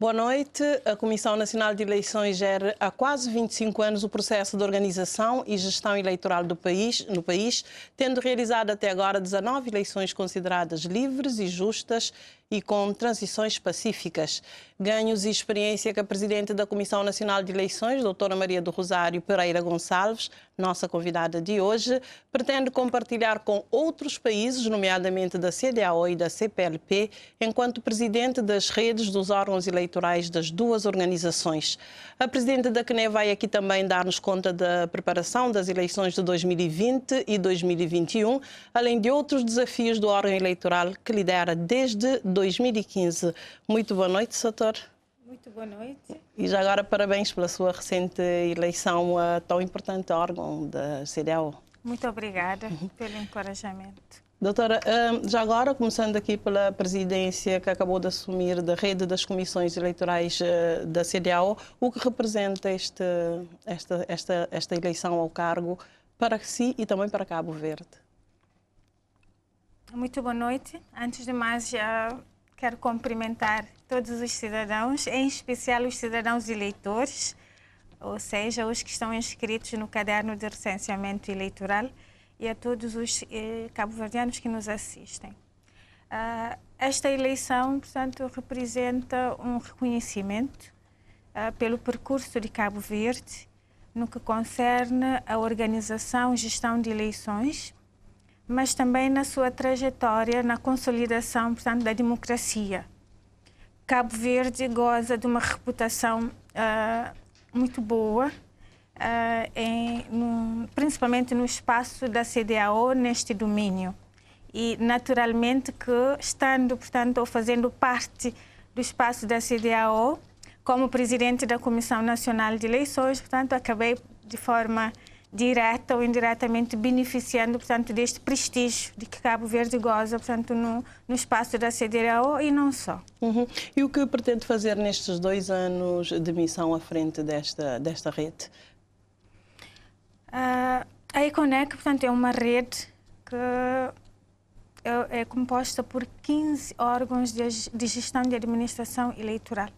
Boa noite. A Comissão Nacional de Eleições gera há quase 25 anos o processo de organização e gestão eleitoral no país, tendo realizado até agora 19 eleições consideradas livres e justas e com transições pacíficas. Ganhos e experiência que a Presidente da Comissão Nacional de Eleições, doutora Maria do Rosário Pereira Gonçalves, nossa convidada de hoje, pretende compartilhar com outros países, nomeadamente da CEDEAO e da CPLP, enquanto Presidente das redes dos órgãos eleitorais das duas organizações. A Presidente da CNE vai aqui também dar-nos conta da preparação das eleições de 2020 e 2021, além de outros desafios do órgão eleitoral que lidera desde 2015. Muito boa noite, Sator. Muito boa noite. E já agora, parabéns pela sua recente eleição a tão importante órgão da CEDEAO. Muito obrigada pelo encorajamento. Doutora, já agora, começando aqui pela presidência que acabou de assumir da rede das comissões eleitorais da CEDEAO, o que representa esta eleição ao cargo para si e também para Cabo Verde? Muito boa noite. Antes de mais, já quero cumprimentar todos os cidadãos, em especial os cidadãos eleitores, ou seja, os que estão inscritos no caderno de recenseamento eleitoral, e a todos os cabo-verdianos que nos assistem. Esta eleição, portanto, representa um reconhecimento pelo percurso de Cabo Verde no que concerne a organização e gestão de eleições, mas também na sua trajetória na consolidação, portanto, da democracia. Cabo Verde goza de uma reputação muito boa, principalmente no espaço da CEDEAO, neste domínio. E, naturalmente, que estando, portanto, ou fazendo parte do espaço da CEDEAO, como presidente da Comissão Nacional de Eleições, portanto, acabei de forma direta ou indiretamente beneficiando, portanto, deste prestígio de que Cabo Verde goza, portanto, no espaço da CEDEAO e não só. E o que pretende fazer nestes 2 anos de missão à frente desta rede? A Econec, portanto, é uma rede que é composta por 15 órgãos de gestão de administração eleitoral,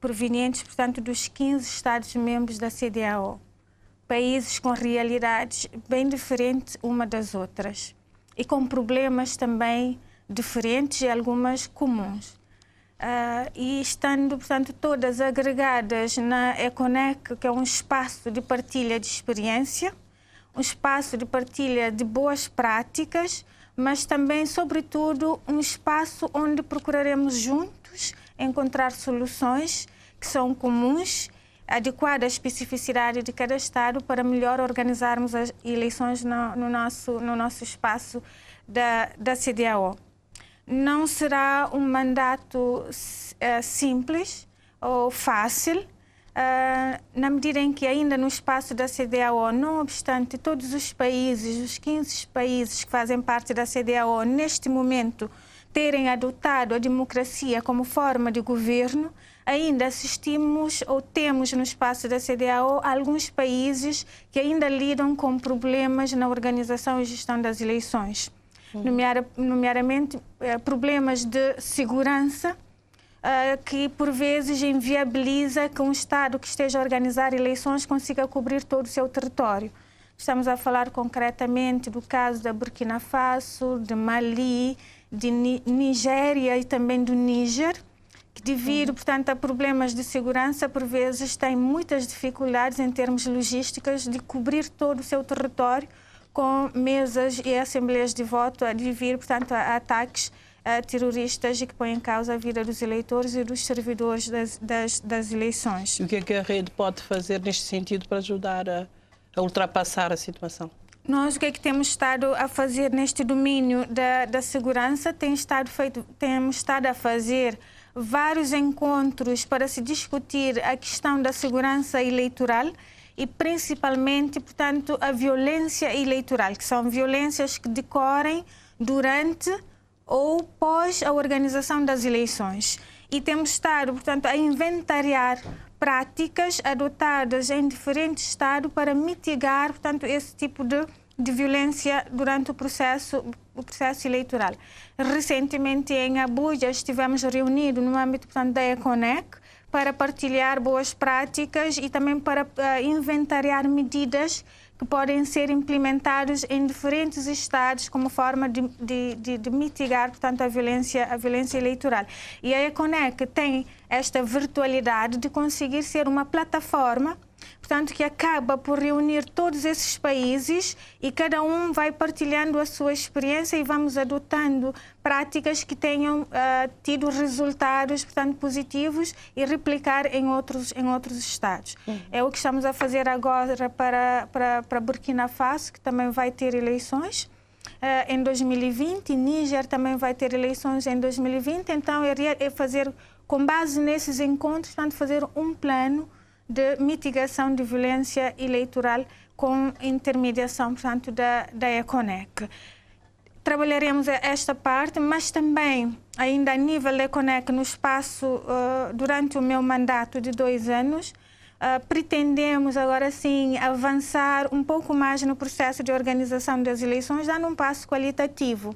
provenientes, portanto, dos 15 Estados-membros da CEDEAO, países com realidades bem diferentes uma das outras e com problemas também diferentes e algumas comuns. E estando, portanto, todas agregadas na Econec, que é um espaço de partilha de experiência, um espaço de partilha de boas práticas, mas também, sobretudo, um espaço onde procuraremos juntos encontrar soluções que são comuns, adequadas à especificidade de cada Estado para melhor organizarmos as eleições no nosso espaço da CEDEAO. Não será um mandato simples ou fácil, na medida em que ainda no espaço da CEDEAO, não obstante todos os países, os 15 países que fazem parte da CEDEAO, neste momento, terem adotado a democracia como forma de governo, ainda assistimos ou temos no espaço da CEDEAO alguns países que ainda lidam com problemas na organização e gestão das eleições. Nomeadamente problemas de segurança que por vezes inviabiliza que um Estado que esteja a organizar eleições consiga cobrir todo o seu território. Estamos a falar concretamente do caso da Burkina Faso, de Mali, de Nigéria e também do Níger, que devido, portanto, a problemas de segurança, por vezes tem muitas dificuldades em termos logísticas de cobrir todo o seu território com mesas e assembleias de voto a vir, portanto, a ataques terroristas e que põem em causa a vida dos eleitores e dos servidores das eleições. E o que a rede pode fazer neste sentido para ajudar a ultrapassar a situação? Nós, o que é que temos estado a fazer neste domínio da segurança? Temos estado a fazer vários encontros para se discutir a questão da segurança eleitoral e principalmente, portanto, a violência eleitoral, que são violências que decorrem durante ou pós a organização das eleições. E temos estado, portanto, a inventariar práticas adotadas em diferentes estados para mitigar, portanto, esse tipo de de violência durante o processo eleitoral. Recentemente, em Abuja, estivemos reunidos no âmbito, portanto, da ECONEC para partilhar boas práticas e também para inventariar medidas que podem ser implementadas em diferentes estados como forma de mitigar, portanto, a violência eleitoral. E a ECONEC tem esta virtualidade de conseguir ser uma plataforma, portanto, que acaba por reunir todos esses países e cada um vai partilhando a sua experiência e vamos adotando práticas que tenham tido resultados, portanto, positivos e replicar em outros estados. É o que estamos a fazer agora para Burkina Faso, que também vai ter eleições em 2020, Níger também vai ter eleições em 2020, então é fazer, com base nesses encontros, portanto, fazer um plano de mitigação de violência eleitoral com intermediação, portanto, da ECONEC. Trabalharemos esta parte, mas também, ainda a nível da ECONEC, no espaço, durante o meu mandato de 2 anos, pretendemos agora sim avançar um pouco mais no processo de organização das eleições, dando um passo qualitativo,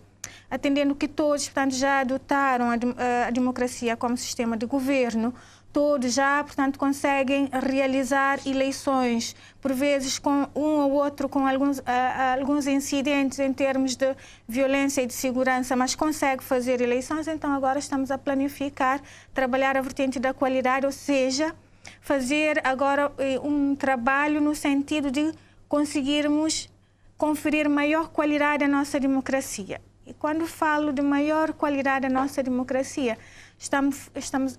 atendendo que todos, portanto, já adotaram a democracia como sistema de governo. Todos já, portanto, conseguem realizar eleições, por vezes com um ou outro, com alguns incidentes em termos de violência e de segurança, mas consegue fazer eleições. Então, agora estamos a planificar, trabalhar a vertente da qualidade, ou seja, fazer agora um trabalho no sentido de conseguirmos conferir maior qualidade à nossa democracia. E quando falo de maior qualidade da nossa democracia,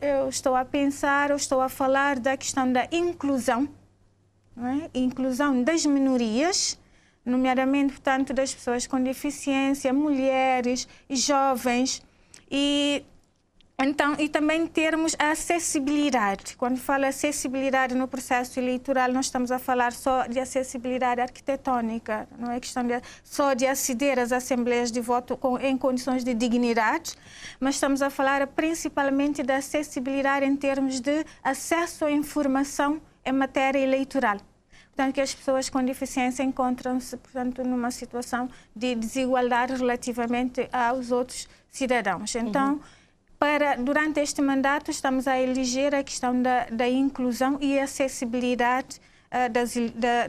eu estou a pensar, eu estou a falar da questão da inclusão, não é? Inclusão das minorias, nomeadamente, portanto, das pessoas com deficiência, mulheres e jovens, e também termos a acessibilidade. Quando falo acessibilidade no processo eleitoral, nós estamos a falar só de acessibilidade arquitetônica, não é questão só de aceder às assembleias de voto em condições de dignidade, mas estamos a falar principalmente da acessibilidade em termos de acesso à informação em matéria eleitoral. Portanto, que as pessoas com deficiência encontram-se, portanto, numa situação de desigualdade relativamente aos outros cidadãos. Então, durante este mandato, estamos a eleger a questão da inclusão e acessibilidade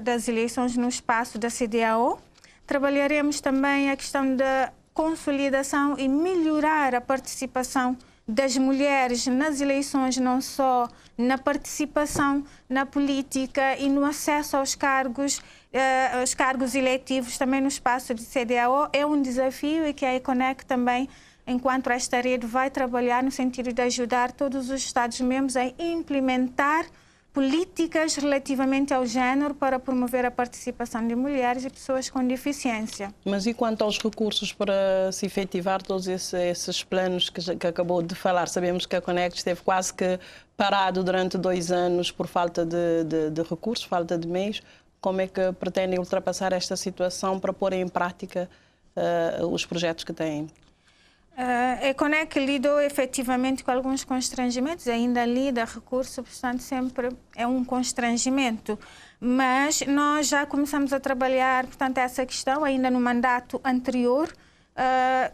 das eleições no espaço da CEDEAO. Trabalharemos também a questão da consolidação e melhorar a participação das mulheres nas eleições, não só na participação na política e no acesso aos cargos eletivos, também no espaço de CEDEAO. É um desafio e que a ECONEC também, enquanto esta rede, vai trabalhar no sentido de ajudar todos os Estados-membros a implementar políticas relativamente ao género para promover a participação de mulheres e pessoas com deficiência. Mas e quanto aos recursos para se efetivar todos esses planos que acabou de falar? Sabemos que a ECONEC esteve quase que parado durante 2 anos por falta de recursos, falta de meios. Como é que pretendem ultrapassar esta situação para pôr em prática os projetos que têm? A ECONEC lidou efetivamente com alguns constrangimentos, ainda lida recurso, portanto sempre é um constrangimento, mas nós já começamos a trabalhar, portanto, essa questão ainda no mandato anterior,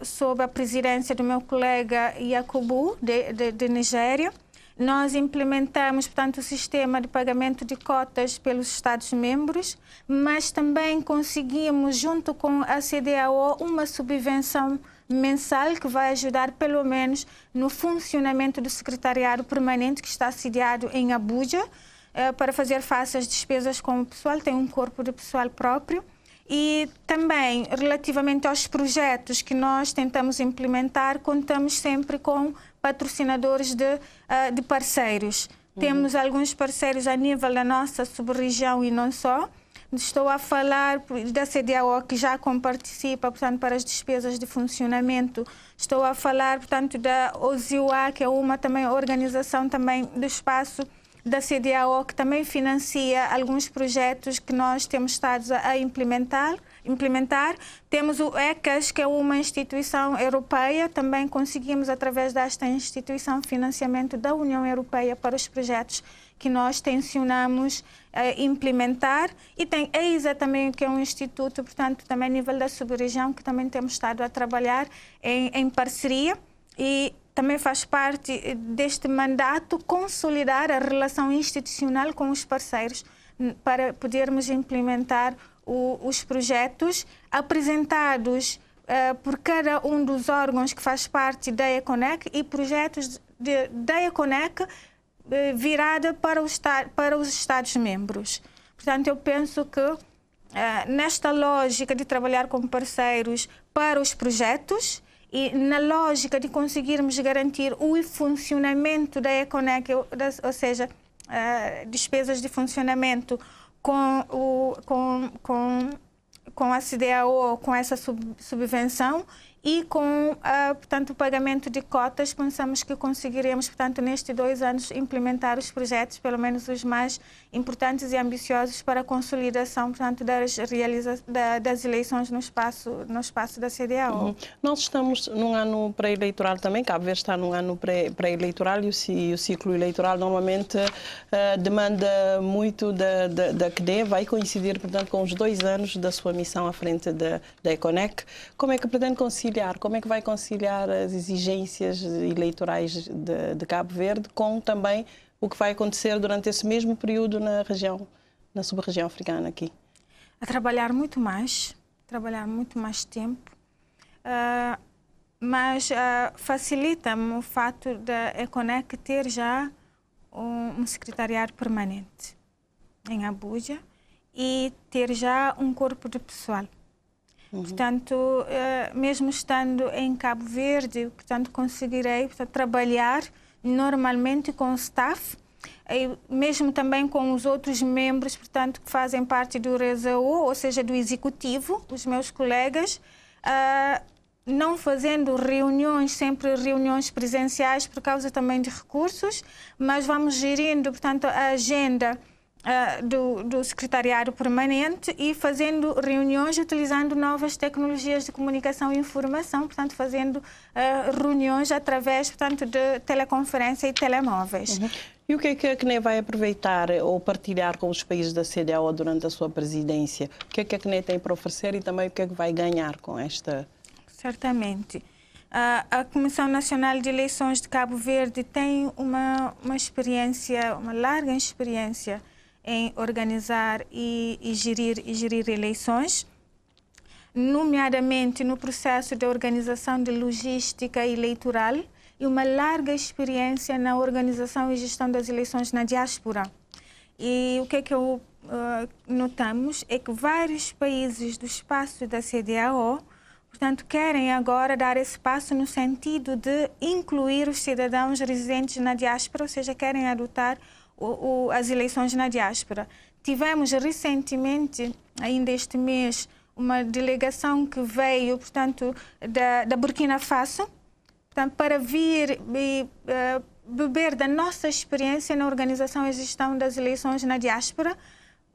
sob a presidência do meu colega Yakubu, de Nigéria. Nós implementamos, portanto, o sistema de pagamento de cotas pelos Estados-membros, mas também conseguimos, junto com a CEDEAO, uma subvenção mensal que vai ajudar, pelo menos, no funcionamento do secretariado permanente que está sediado em Abuja, para fazer face às despesas com o pessoal, tem um corpo de pessoal próprio. E também, relativamente aos projetos que nós tentamos implementar, contamos sempre com patrocinadores de parceiros. Temos alguns parceiros a nível da nossa sub-região e não só. Estou a falar da CEDEAO, que já participa, portanto, para as despesas de funcionamento. Estou a falar, portanto, da OZIUA, que é uma também organização também do espaço da CEDEAO, que também financia alguns projetos que nós temos estado a implementar. Temos o ECAS, que é uma instituição europeia. Também conseguimos, através desta instituição, financiamento da União Europeia para os projetos que nós tencionamos implementar, e tem a EISA também, que é um instituto, portanto, também a nível da sub-região, que também temos estado a trabalhar em parceria, e também faz parte deste mandato consolidar a relação institucional com os parceiros para podermos implementar os projetos apresentados por cada um dos órgãos que faz parte da ECONEC, e projetos da ECONEC virada para os Estados-membros. Portanto, eu penso que nesta lógica de trabalhar com parceiros para os projetos e na lógica de conseguirmos garantir o funcionamento da ECONEC, ou seja, despesas de funcionamento com a CDAO, com essa subvenção, e com portanto, o pagamento de cotas, pensamos que conseguiremos, portanto, nestes 2 anos, implementar os projetos, pelo menos os mais importantes e ambiciosos, para a consolidação, portanto, das eleições no espaço da CDAO. Uhum. Nós estamos num ano pré-eleitoral também, Cabo Verde está num ano pré-eleitoral, e o ciclo eleitoral normalmente demanda muito da CDE, vai coincidir, portanto, com os 2 anos da sua missão à frente da ECONEC. Como é que pretende conciliar? Como é que vai conciliar as exigências eleitorais de Cabo Verde com também o que vai acontecer durante esse mesmo período na sub-região africana aqui? A trabalhar muito mais tempo, mas facilita-me o fato da ECONEC ter já um secretariado permanente em Abuja e ter já um corpo de pessoal. Portanto, mesmo estando em Cabo Verde, portanto, conseguirei trabalhar normalmente com o staff, e mesmo também com os outros membros, portanto, que fazem parte do RESAU, ou seja, do executivo, os meus colegas, não fazendo sempre reuniões presenciais por causa também de recursos, mas vamos gerindo, portanto, a agenda do secretariado permanente e fazendo reuniões utilizando novas tecnologias de comunicação e informação, portanto, fazendo reuniões através, portanto, de teleconferência e telemóveis. E o que é que a CNE vai aproveitar ou partilhar com os países da CDAO durante a sua presidência? O que é que a CNE tem para oferecer e também o que é que vai ganhar com esta? Certamente. A Comissão Nacional de Eleições de Cabo Verde tem uma larga experiência em organizar e gerir eleições, nomeadamente no processo de organização de logística eleitoral, e uma larga experiência na organização e gestão das eleições na diáspora. E o que é que notamos é que vários países do espaço da CDAO, portanto, querem agora dar esse passo no sentido de incluir os cidadãos residentes na diáspora, ou seja, querem adotar as eleições na diáspora. Tivemos recentemente, ainda este mês, uma delegação que veio, portanto, da Burkina Faso, portanto, para vir e beber da nossa experiência na organização e gestão das eleições na diáspora,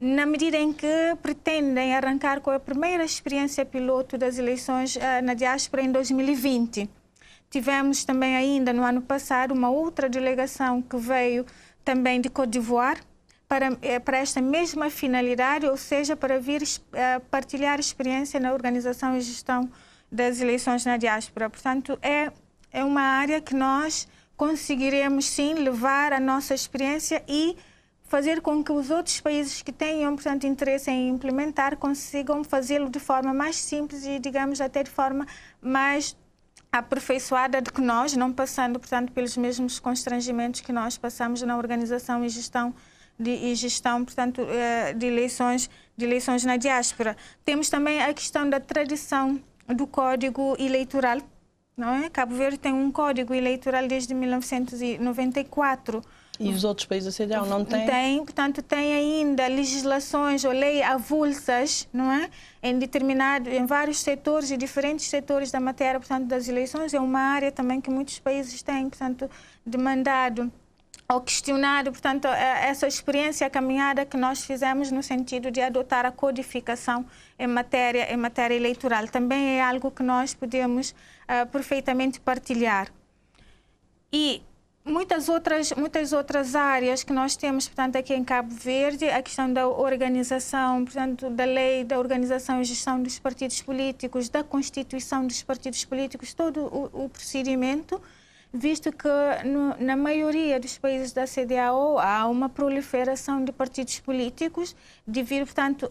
na medida em que pretendem arrancar com a primeira experiência piloto das eleições na diáspora em 2020. Tivemos também ainda no ano passado uma outra delegação que veio também de Côte d'Ivoire para esta mesma finalidade, ou seja, para vir partilhar experiência na organização e gestão das eleições na diáspora. Portanto, é uma área que nós conseguiremos sim levar a nossa experiência e fazer com que os outros países que tenham, portanto, interesse em implementar consigam fazê-lo de forma mais simples e, digamos, até de forma mais aperfeiçoada do que nós, não passando, portanto, pelos mesmos constrangimentos que nós passamos na organização e gestão portanto, de eleições na diáspora. Temos também a questão da tradição do Código Eleitoral, não é? Cabo Verde tem um Código Eleitoral desde 1994. E os outros países da CDAO não têm? Portanto, tem ainda legislações ou leis avulsas, não é? Em vários setores e diferentes setores da matéria, portanto, das eleições. É uma área também que muitos países têm, portanto, demandado ou questionado, portanto, essa experiência, a caminhada que nós fizemos no sentido de adotar a codificação em matéria eleitoral. Também é algo que nós podemos perfeitamente partilhar. E muitas outras áreas que nós temos, portanto, aqui em Cabo Verde, a questão da organização, portanto, da lei, da organização e gestão dos partidos políticos, da constituição dos partidos políticos, todo o procedimento, visto que na maioria dos países da CEDEAO há uma proliferação de partidos políticos, devido, portanto,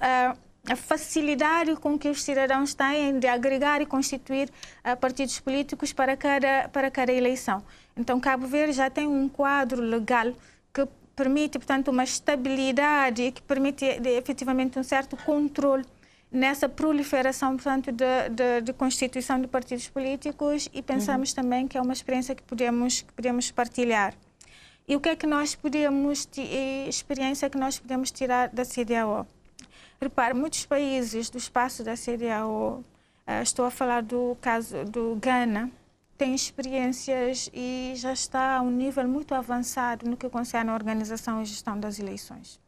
a facilidade com que os cidadãos têm de agregar e constituir partidos políticos para cada eleição. Então, Cabo Verde já tem um quadro legal que permite, portanto, uma estabilidade e que permite efetivamente um certo controle nessa proliferação, portanto, de constituição de partidos políticos, e pensamos também que é uma experiência que podemos partilhar. E o que é que experiência que nós podemos tirar da CEDEAO? Repare, muitos países do espaço da CEDEAO, estou a falar do caso do Ghana, tem experiências e já está a um nível muito avançado no que concerne a organização e gestão das eleições.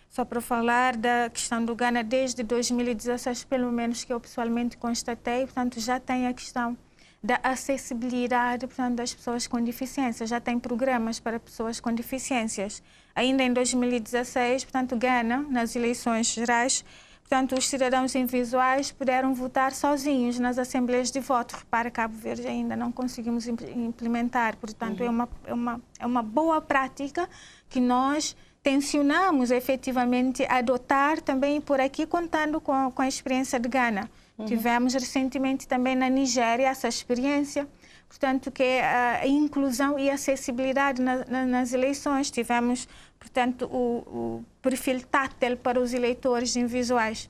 Só para falar da questão do Ghana, desde 2016, pelo menos que eu pessoalmente constatei, portanto, já tem a questão da acessibilidade, portanto, das pessoas com deficiência, já tem programas para pessoas com deficiências. Ainda em 2016, portanto, Ghana, nas eleições gerais, portanto, os cidadãos invisuais puderam votar sozinhos nas assembleias de voto. Para Cabo Verde ainda não conseguimos implementar, portanto, é uma boa prática que nós tencionamos efetivamente adotar também por aqui, contando com a experiência de Ghana. Tivemos recentemente também na Nigéria essa experiência, portanto, que é a inclusão e acessibilidade nas eleições. Tivemos, portanto, o perfil tátil para os eleitores invisuais.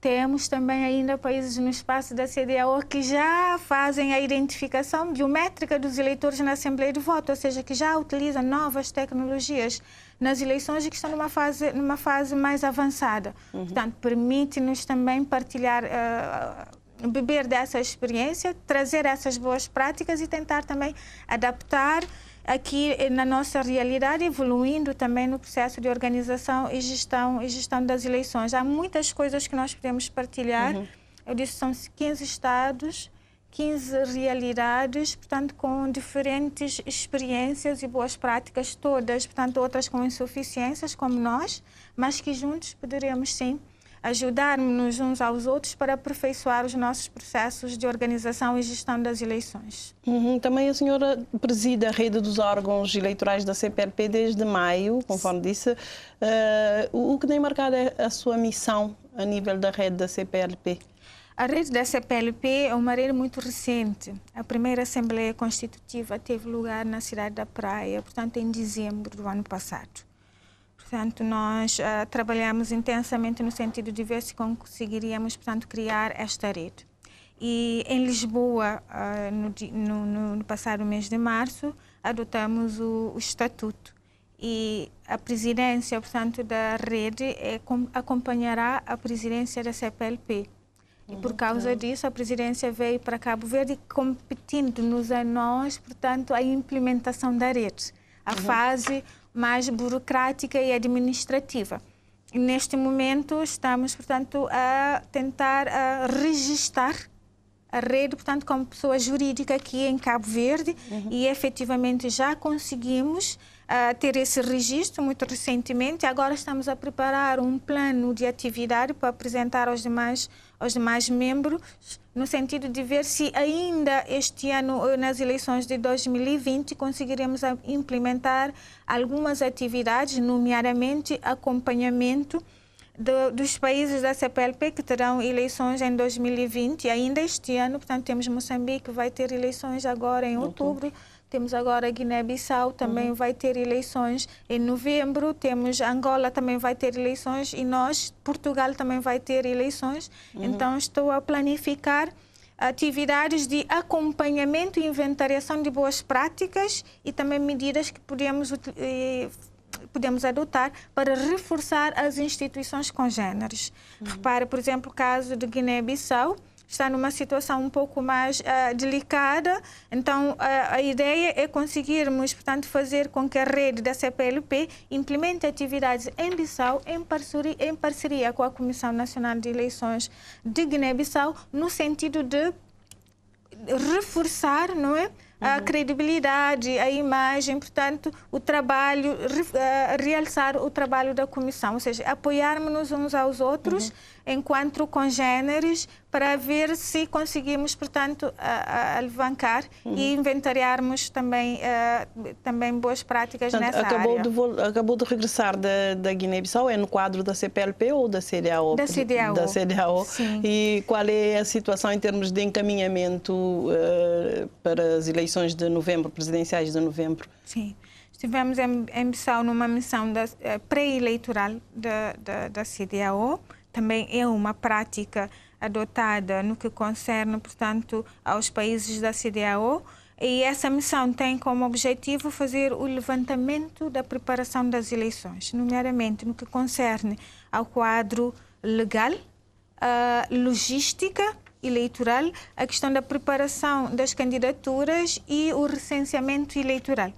Temos também ainda países no espaço da CEDEAO que já fazem a identificação biométrica dos eleitores na Assembleia de Voto, ou seja, que já utilizam novas tecnologias nas eleições e que estão numa fase mais avançada. Portanto, permite-nos também partilhar, beber dessa experiência, trazer essas boas práticas e tentar também adaptar aqui na nossa realidade, evoluindo também no processo de organização e gestão das eleições. Há muitas coisas que nós podemos partilhar. Eu disse que são 15 estados, 15 realidades, portanto, com diferentes experiências e boas práticas, todas, portanto, outras com insuficiências, como nós, mas que juntos poderemos, sim, ajudar-nos uns aos outros para aperfeiçoar os nossos processos de organização e gestão das eleições. Também a senhora preside a rede dos órgãos eleitorais da CPLP desde maio, conforme disse. O que tem marcado é a sua missão a nível da rede da CPLP? A rede da CPLP é uma rede muito recente. A primeira Assembleia Constitutiva teve lugar na cidade da Praia, portanto, em dezembro do ano passado. Portanto, nós trabalhamos intensamente no sentido de ver se conseguiríamos, portanto, criar esta rede. E em Lisboa, no passado mês de março, adotamos o estatuto. E a presidência, portanto, da rede acompanhará a presidência da CPLP. E por causa disso, a presidência veio para Cabo Verde competindo-nos a nós, portanto, a implementação da rede, a fase mais burocrática e administrativa. E neste momento estamos, portanto, a tentar registar a rede, portanto, como pessoa jurídica aqui em Cabo Verde e efetivamente já conseguimos ter esse registro muito recentemente. Agora estamos a preparar um plano de atividade para apresentar aos demais membros, no sentido de ver se ainda este ano, nas eleições de 2020, conseguiremos implementar algumas atividades, nomeadamente acompanhamento dos países da CPLP que terão eleições em 2020 e ainda este ano. Portanto, temos Moçambique, que vai ter eleições agora em outubro. Temos agora Guiné-Bissau, também vai ter eleições em novembro. Temos Angola, também vai ter eleições. E nós, Portugal, também vai ter eleições. Então, estou a planificar atividades de acompanhamento e inventariação de boas práticas e também medidas que podemos adotar para reforçar as instituições congêneres. Repare, por exemplo, o caso de Guiné-Bissau. Está numa situação um pouco mais delicada, então a ideia é conseguirmos, portanto, fazer com que a rede da CPLP implemente atividades em Bissau em parceria com a Comissão Nacional de Eleições de Guiné-Bissau, no sentido de reforçar, não é, a credibilidade, a imagem, portanto, o trabalho, realçar o trabalho da comissão, ou seja, apoiarmos-nos uns aos outros enquanto congêneres para ver se conseguimos, portanto, alavancar e inventariarmos também, também boas práticas, portanto, nessa área. Acabou de regressar da Guiné-Bissau, é no quadro da CPLP ou da CEDEAO? Da CEDEAO. Da CEDEAO. Sim. E qual é a situação em termos de encaminhamento para as eleições de novembro, presidenciais de novembro? Sim. Estivemos em Bissau numa missão pré-eleitoral da CEDEAO. Também é uma prática adotada no que concerne, portanto, aos países da CEDEAO. E essa missão tem como objetivo fazer o levantamento da preparação das eleições, nomeadamente no que concerne ao quadro legal, a logística eleitoral, a questão da preparação das candidaturas e o recenseamento eleitoral.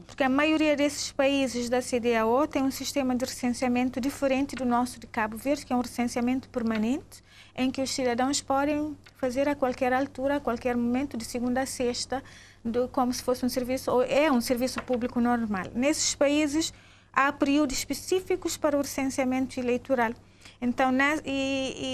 Porque a maioria desses países da CEDEAO tem um sistema de recenseamento diferente do nosso de Cabo Verde, que é um recenseamento permanente, em que os cidadãos podem fazer a qualquer altura, a qualquer momento, de segunda a sexta, como se fosse um serviço, ou é um serviço público normal. Nesses países, há períodos específicos para o recenseamento eleitoral. Então,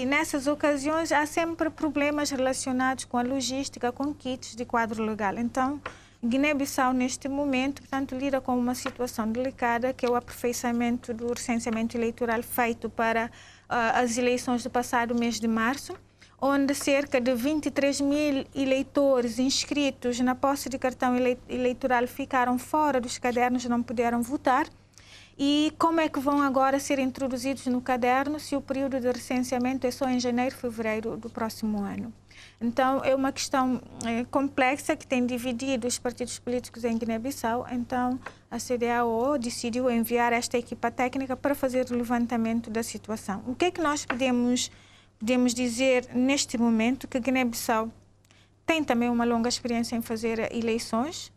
nessas ocasiões, há sempre problemas relacionados com a logística, com kits de quadro legal. Então, Guiné-Bissau, neste momento, portanto, lida com uma situação delicada, que é o aperfeiçoamento do recenseamento eleitoral feito para as eleições do passado mês de março, onde cerca de 23 mil eleitores inscritos na posse de cartão eleitoral ficaram fora dos cadernos, não puderam votar. E como é que vão agora ser introduzidos no caderno se o período de recenseamento é só em janeiro, fevereiro do próximo ano? Então, é uma questão complexa que tem dividido os partidos políticos em Guiné-Bissau. Então, a CEDEAO decidiu enviar esta equipa técnica para fazer o levantamento da situação. O que é que nós podemos dizer neste momento? Que Guiné-Bissau tem também uma longa experiência em fazer eleições.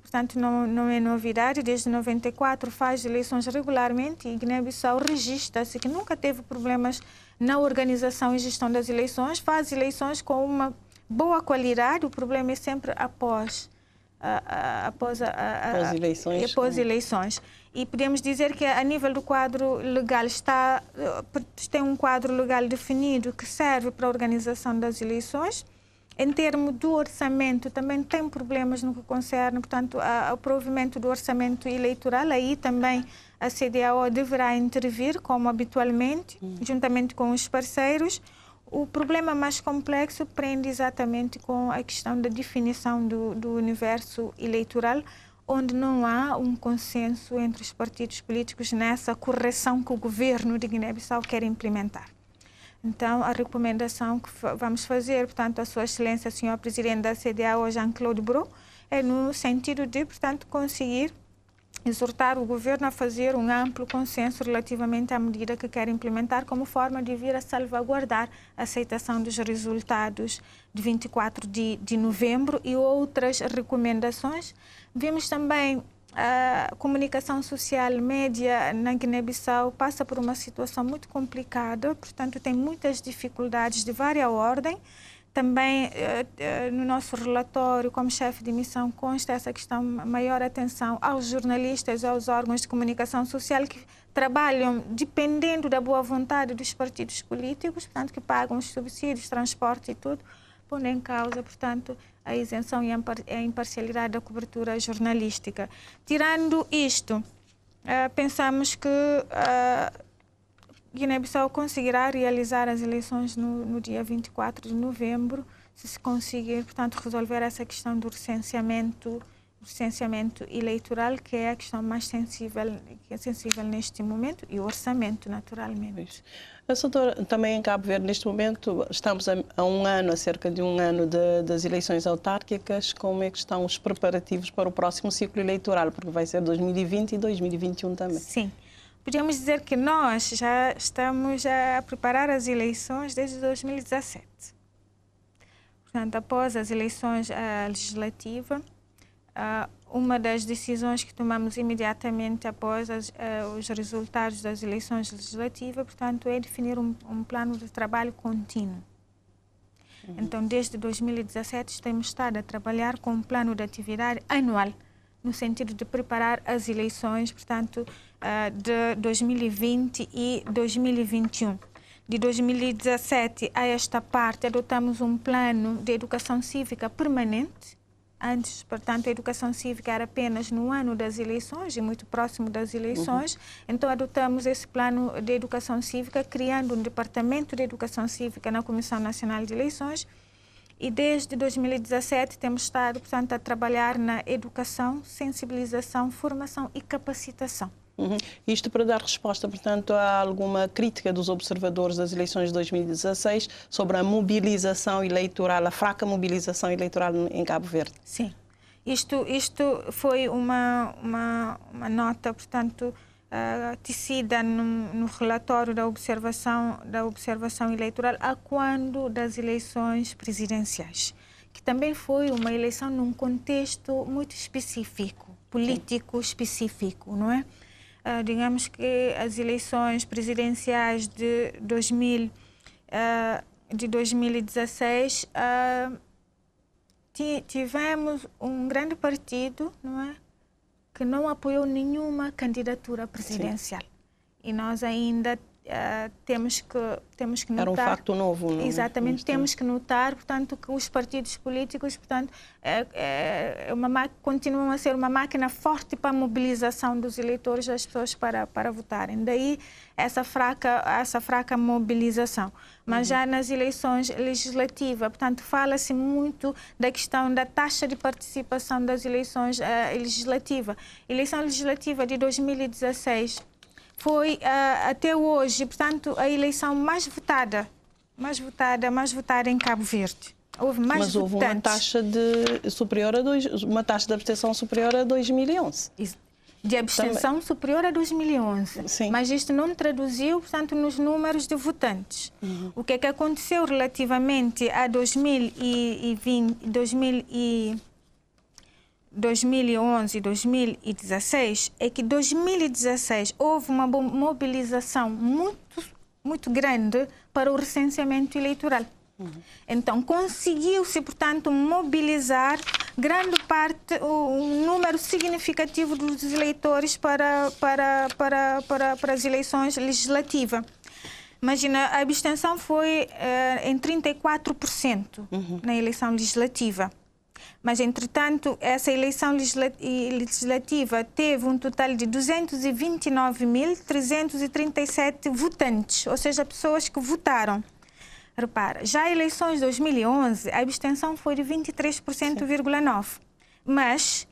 Portanto, não é novidade. Desde 94 faz eleições regularmente e Guiné-Bissau registra-se que nunca teve problemas na organização e gestão das eleições. Faz eleições com uma boa qualidade. O problema é sempre após eleições. E podemos dizer que a nível do quadro legal tem um quadro legal definido que serve para a organização das eleições. Em termos do orçamento, também tem problemas no que concerne, portanto, ao provimento do orçamento eleitoral. Aí também a CEDEAO deverá intervir, como habitualmente, juntamente com os parceiros. O problema mais complexo prende exatamente com a questão da definição do universo eleitoral, onde não há um consenso entre os partidos políticos nessa correção que o governo de Guiné-Bissau quer implementar. Então, a recomendação que vamos fazer, portanto, a Sua Excelência, Sr. Presidente da CEDEAO, Jean-Claude Brault, é no sentido de, portanto, conseguir exortar o governo a fazer um amplo consenso relativamente à medida que quer implementar, como forma de vir a salvaguardar a aceitação dos resultados de 24 de novembro e outras recomendações. Vimos também a comunicação social média na Guiné-Bissau passa por uma situação muito complicada, portanto, tem muitas dificuldades de várias ordem. Também, no nosso relatório, como chefe de missão, consta essa questão, maior atenção aos jornalistas, aos órgãos de comunicação social que trabalham dependendo da boa vontade dos partidos políticos, portanto, que pagam os subsídios, transporte e tudo, pondo em causa, portanto, a isenção e a imparcialidade da cobertura jornalística. Tirando isto, pensamos que Guiné-Bissau conseguirá realizar as eleições no dia 24 de novembro, se conseguir, portanto, resolver essa questão do recenseamento eleitoral, que é a questão mais sensível neste momento, e o orçamento, naturalmente. Doutora, também em Cabo Verde, neste momento, estamos a cerca de um ano das eleições autárquicas. Como é que estão os preparativos para o próximo ciclo eleitoral? Porque vai ser 2020 e 2021 também. Sim. Podemos dizer que nós já estamos a preparar as eleições desde 2017. Portanto, após as eleições legislativas, uma das decisões que tomamos imediatamente após os resultados das eleições legislativas, portanto, é definir um plano de trabalho contínuo. Então, desde 2017, temos estado a trabalhar com um plano de atividade anual, no sentido de preparar as eleições, portanto, de 2020 e 2021. De 2017 a esta parte, adotamos um plano de educação cívica permanente. Antes, portanto, a educação cívica era apenas no ano das eleições e muito próximo das eleições. Então, adotamos esse plano de educação cívica, criando um departamento de educação cívica na Comissão Nacional de Eleições. E desde 2017 temos estado, portanto, a trabalhar na educação, sensibilização, formação e capacitação. Isto para dar resposta, portanto, a alguma crítica dos observadores das eleições de 2016 sobre a mobilização eleitoral, a fraca mobilização eleitoral em Cabo Verde. Sim. Isto foi uma nota, portanto, tecida no relatório da observação eleitoral a quando das eleições presidenciais, que também foi uma eleição num contexto muito específico, político específico, não é? Digamos que as eleições presidenciais de 2016 tivemos um grande partido, não é, que não apoiou nenhuma candidatura presidencial. Sim. E nós ainda temos que notar... Era um facto novo, não é? Exatamente, temos que notar, portanto, que os partidos políticos, portanto, continuam a ser uma máquina forte para a mobilização dos eleitores, das pessoas para votarem. Daí essa fraca mobilização. Mas já nas eleições legislativas, portanto, fala-se muito da questão da taxa de participação das eleições legislativas. Eleição legislativa de 2016 foi até hoje, portanto, a eleição mais votada em Cabo Verde. Houve mais votantes. Houve uma taxa de abstenção superior a 2011. De abstenção superior a 2011. Sim. Mas isto não traduziu, portanto, nos números de votantes. O que é que aconteceu relativamente a 2011 e 2016 é que em 2016 houve uma mobilização muito grande para o recenseamento eleitoral. Então, conseguiu-se, portanto, mobilizar grande parte, um número significativo dos eleitores para as eleições legislativas. Imagina, a abstenção foi em 34% na eleição legislativa. Mas, entretanto, essa eleição legislativa teve um total de 229.337 votantes, ou seja, pessoas que votaram. Repara, já em eleições de 2011, a abstenção foi de 23,9%, mas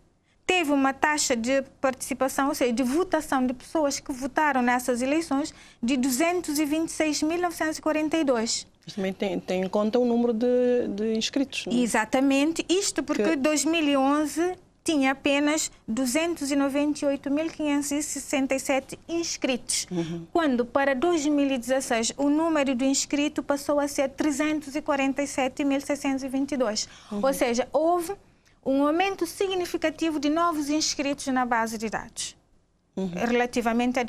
teve uma taxa de participação, ou seja, de votação de pessoas que votaram nessas eleições de 226.942. Mas também tem em conta o número de inscritos, não é? Exatamente. Isto porque 2011 tinha apenas 298.567 inscritos, quando para 2016 o número de inscritos passou a ser 347.622. Ou seja, houve um aumento significativo de novos inscritos na base de dados. Relativamente a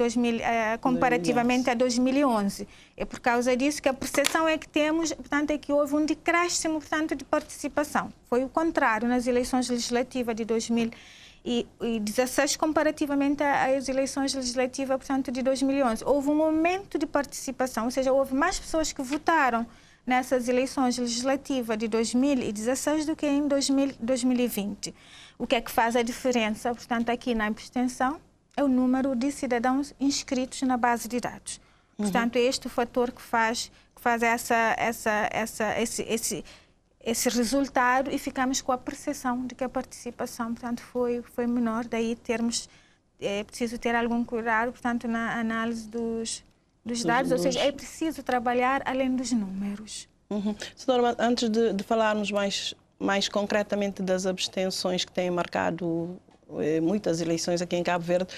comparativamente a 2011. É por causa disso que a percepção é que temos, portanto, é que houve um decréscimo, portanto, de participação. Foi o contrário nas eleições legislativas de 2016, comparativamente às eleições legislativas, portanto, de 2011. Houve um aumento de participação, ou seja, houve mais pessoas que votaram nessas eleições legislativas de 2016 do que em 2020. O que é que faz a diferença, portanto, aqui na abstenção? É o número de cidadãos inscritos na base de dados. Portanto, é este o fator que faz esse resultado e ficamos com a percepção de que a participação, portanto, foi menor. Daí é preciso ter algum cuidado, portanto, na análise dos dados, ou seja, é preciso trabalhar além dos números. Senhora, antes de falarmos mais concretamente das abstenções que têm marcado muitas eleições aqui em Cabo Verde,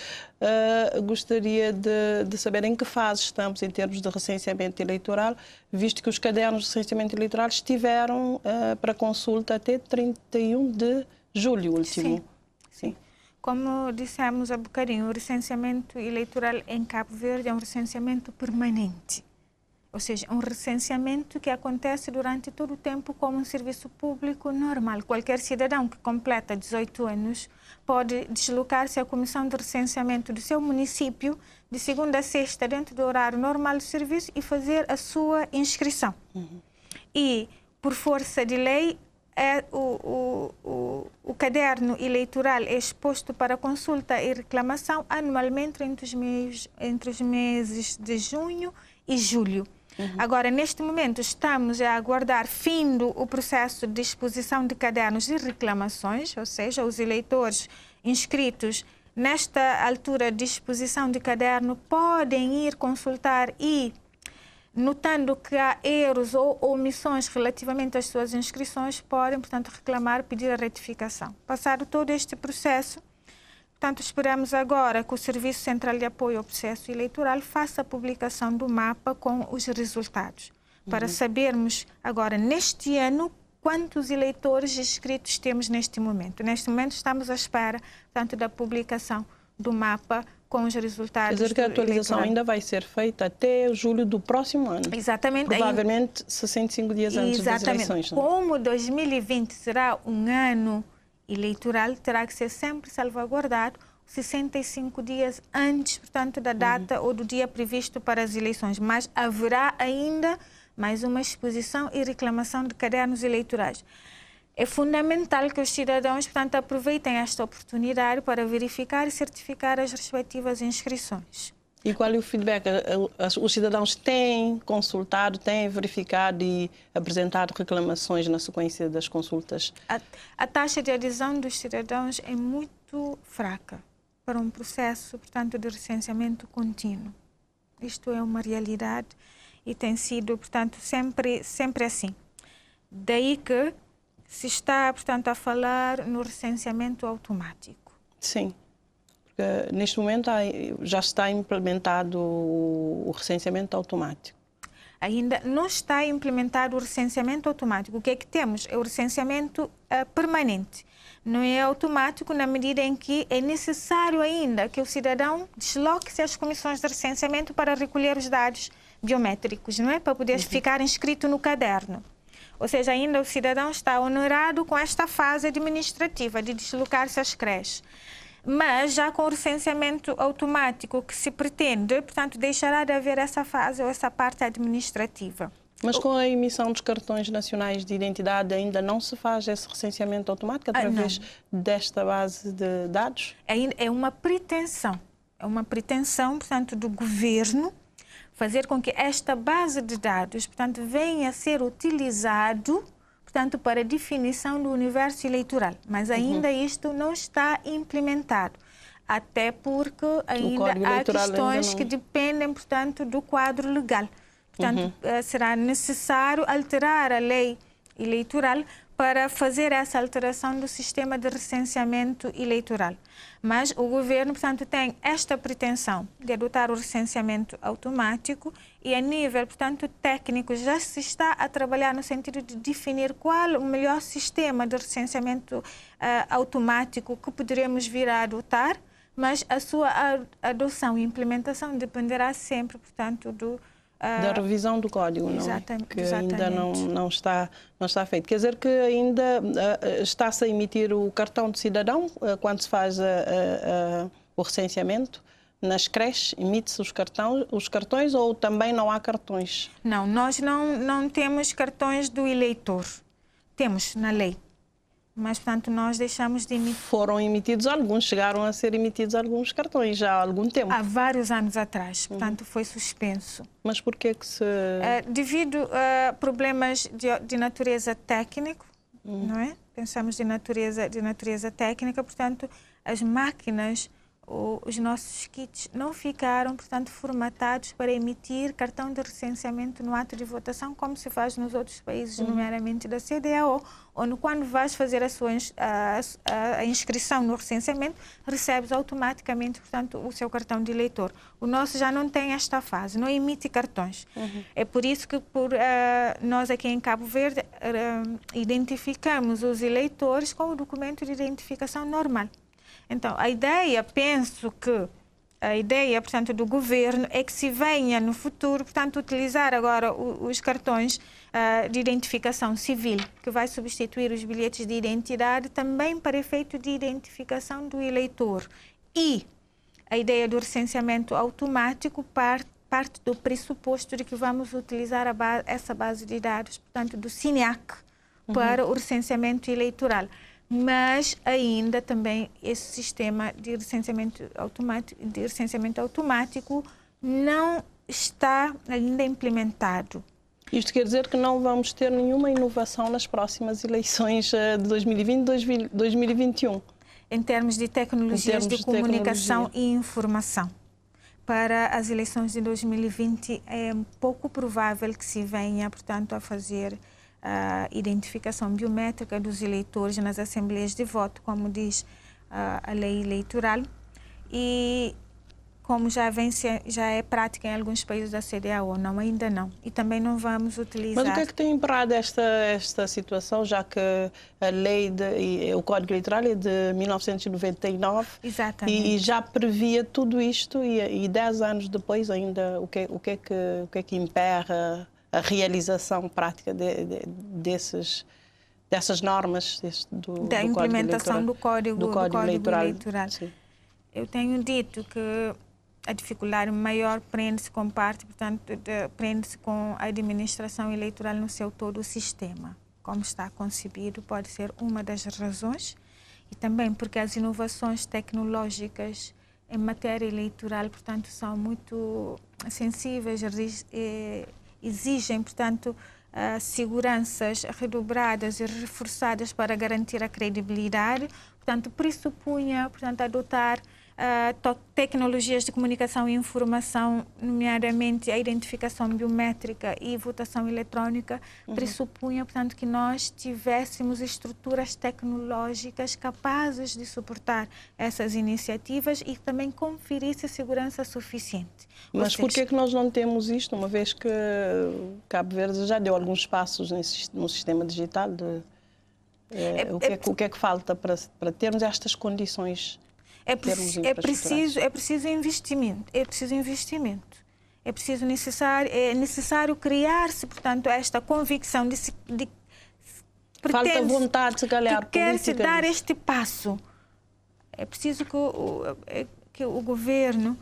gostaria de saber em que fase estamos em termos de recenseamento eleitoral, visto que os cadernos de recenseamento eleitoral estiveram para consulta até 31 de julho último. Sim. Como dissemos há bocadinho, o recenseamento eleitoral em Cabo Verde é um recenseamento permanente. Ou seja, um recenseamento que acontece durante todo o tempo como um serviço público normal. Qualquer cidadão que completa 18 anos pode deslocar-se à comissão de recenseamento do seu município de segunda a sexta dentro do horário normal do serviço e fazer a sua inscrição. E, por força de lei, o caderno eleitoral é exposto para consulta e reclamação anualmente entre os meses de junho e julho. Agora, neste momento, estamos a aguardar fim do processo de exposição de cadernos de reclamações, ou seja, os eleitores inscritos nesta altura de exposição de caderno podem ir consultar e, notando que há erros ou omissões relativamente às suas inscrições, podem, portanto, reclamar, pedir a retificação. Passado todo este processo, portanto, esperamos agora que o Serviço Central de Apoio ao Processo Eleitoral faça a publicação do mapa com os resultados, para sabermos agora, neste ano, quantos eleitores inscritos temos neste momento. Neste momento estamos à espera, portanto, da publicação do mapa com os resultados. Quer dizer que a atualização ainda vai ser feita até julho do próximo ano. Exatamente. Provavelmente 65 dias antes das eleições. Não? Como 2020 será um ano eleitoral, terá que ser sempre salvaguardado 65 dias antes, portanto, da data ou do dia previsto para as eleições. Mas haverá ainda mais uma exposição e reclamação de cadernos eleitorais. É fundamental que os cidadãos, portanto, aproveitem esta oportunidade para verificar e certificar as respectivas inscrições. E qual é o feedback? Os cidadãos têm consultado, têm verificado e apresentado reclamações na sequência das consultas? A taxa de adesão dos cidadãos é muito fraca para um processo, portanto, de recenseamento contínuo. Isto é uma realidade e tem sido, portanto, sempre assim. Daí que se está, portanto, a falar no recenseamento automático. Sim. Neste momento já está implementado o recenseamento automático. Ainda não está implementado o recenseamento automático. O que é que temos? É o recenseamento permanente. Não é automático na medida em que é necessário ainda que o cidadão desloque-se às comissões de recenseamento para recolher os dados biométricos, não é? Para poder ficar inscrito no caderno. Ou seja, ainda o cidadão está onerado com esta fase administrativa de deslocar-se às creches. Mas já com o recenseamento automático que se pretende, portanto, deixará de haver essa fase ou essa parte administrativa. Mas com a emissão dos cartões nacionais de identidade ainda não se faz esse recenseamento automático através desta base de dados? É uma pretensão. É uma pretensão, portanto, do governo fazer com que esta base de dados, portanto, venha a ser utilizado, portanto, para a definição do universo eleitoral. Mas ainda isto não está implementado, até porque ainda há questões que dependem, portanto, do quadro legal. Portanto, será necessário alterar a lei eleitoral para fazer essa alteração do sistema de recenseamento eleitoral. Mas o governo, portanto, tem esta pretensão de adotar o recenseamento automático e, a nível, portanto, técnico, já se está a trabalhar no sentido de definir qual o melhor sistema de recenseamento automático que poderemos vir a adotar, mas a sua adoção e implementação dependerá sempre, portanto, da revisão do código, não é? Que ainda não está feito. Quer dizer que ainda está-se a emitir o cartão de cidadão quando se faz o recenseamento? Nas creches emite-se os cartões ou também não há cartões? Não, nós não temos cartões do eleitor. Temos na lei. Mas, portanto, nós deixamos de emitir. Foram emitidos alguns, chegaram a ser emitidos alguns cartões já há algum tempo. Há vários anos atrás, portanto, foi suspenso. Mas por que se... Devido a problemas de natureza técnica, não é? Pensamos de natureza técnica, portanto, as máquinas, os nossos kits não ficaram, portanto, formatados para emitir cartão de recenseamento no ato de votação, como se faz nos outros países, nomeadamente da CEDEAO, onde quando vais fazer a inscrição no recenseamento, recebes automaticamente, portanto, o seu cartão de eleitor. O nosso já não tem esta fase, não emite cartões. É por isso que nós aqui em Cabo Verde identificamos os eleitores com o documento de identificação normal. Então, a ideia, penso que a ideia, portanto, do governo é que se venha no futuro, portanto, utilizar agora os cartões de identificação civil, que vai substituir os bilhetes de identidade também para efeito de identificação do eleitor. E a ideia do recenseamento automático parte do pressuposto de que vamos utilizar essa base de dados, portanto, do SINEAC, para o recenseamento eleitoral. Mas ainda também esse sistema de recenseamento automático não está ainda implementado. Isto quer dizer que não vamos ter nenhuma inovação nas próximas eleições de 2020 e 2021? Em termos de tecnologias de comunicação e informação. Para as eleições de 2020 é pouco provável que se venha, portanto, a fazer a identificação biométrica dos eleitores nas assembleias de voto, como diz a lei eleitoral, e como já é prática em alguns países da CEDEAO, não, ainda não. E também não vamos utilizar... Mas o que é que tem imperado esta situação, já que a lei, o Código Eleitoral é de 1999 e já previa tudo isto e 10 anos depois ainda o que é que emperra a realização prática dessas normas da implementação do Código Eleitoral? Sim. Eu tenho dito que a dificuldade maior prende-se com prende-se com a administração eleitoral no seu todo o sistema. Como está concebido, pode ser uma das razões, e também porque as inovações tecnológicas em matéria eleitoral, portanto, são muito sensíveis, exigem, portanto, seguranças redobradas e reforçadas para garantir a credibilidade. Portanto, pressupunha, portanto, adotar tecnologias de comunicação e informação, nomeadamente a identificação biométrica e votação eletrónica, pressupunha, portanto, que nós tivéssemos estruturas tecnológicas capazes de suportar essas iniciativas e também conferisse segurança suficiente. Mas por que nós não temos isto, uma vez que Cabo Verde já deu alguns passos no sistema digital? O que é que falta para termos estas condições? É preciso investimento. É necessário criar-se, portanto, esta convicção de falta vontade, se calhar, que quer-se dar este passo. É preciso que o governo,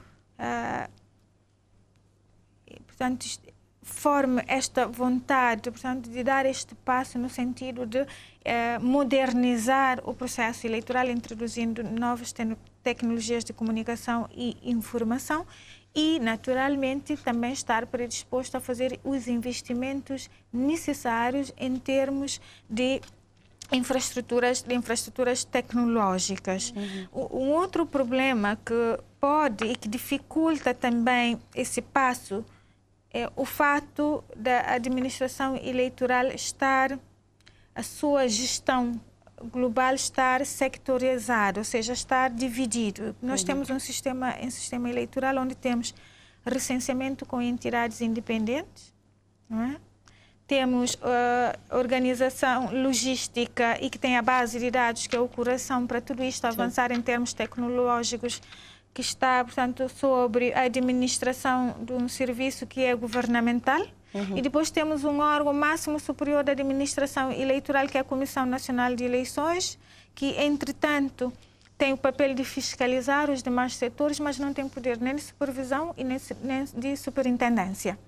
portanto, forme esta vontade, portanto, de dar este passo no sentido de modernizar o processo eleitoral, introduzindo novas tecnologias de comunicação e informação e, naturalmente, também estar predisposto a fazer os investimentos necessários em termos de infraestruturas tecnológicas. Um outro problema que pode e que dificulta também esse passo é o fato da administração eleitoral a sua gestão global estar sectorizada, ou seja, estar dividido. Nós temos um sistema eleitoral onde temos recenseamento com entidades independentes, não é? Temos organização logística e que tem a base de dados, que é o coração para tudo isto avançar em termos tecnológicos, que está, portanto, sobre a administração de um serviço que é governamental. E depois temos um órgão máximo superior da administração eleitoral, que é a Comissão Nacional de Eleições, que, entretanto, tem o papel de fiscalizar os demais setores, mas não tem poder nem de supervisão e nem de superintendência.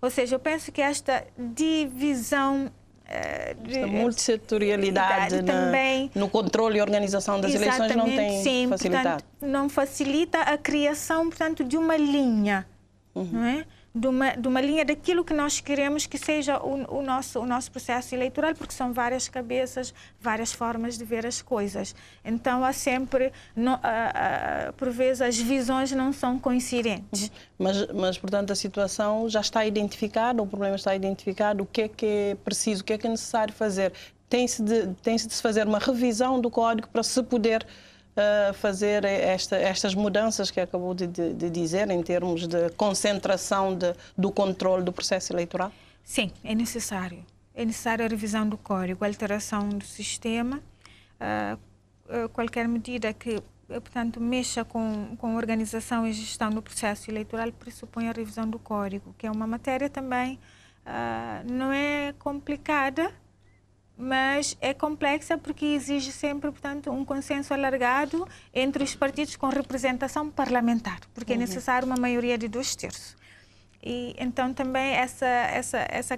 Ou seja, eu penso que esta divisão esta multissetorialidade também no controle e organização das eleições não tem facilitado. Portanto, não facilita a criação, portanto, de uma linha, não é? De uma linha daquilo que nós queremos que seja o nosso processo eleitoral, porque são várias cabeças, várias formas de ver as coisas. Então, há sempre, por vezes, as visões não são coincidentes. Mas, portanto, a situação já está identificada, o problema está identificado, o que é preciso, o que é necessário fazer? Tem-se de se fazer uma revisão do código para se poder fazer estas mudanças que acabou de dizer em termos de concentração do controle do processo eleitoral? Sim, é necessário. É necessária a revisão do código, a alteração do sistema, qualquer medida que portanto, mexa com organização e gestão do processo eleitoral, pressupõe a revisão do Código, que é uma matéria também, não é complicada, mas é complexa porque exige sempre, portanto, um consenso alargado entre os partidos com representação parlamentar, porque é necessário uma maioria de 2/3. E então também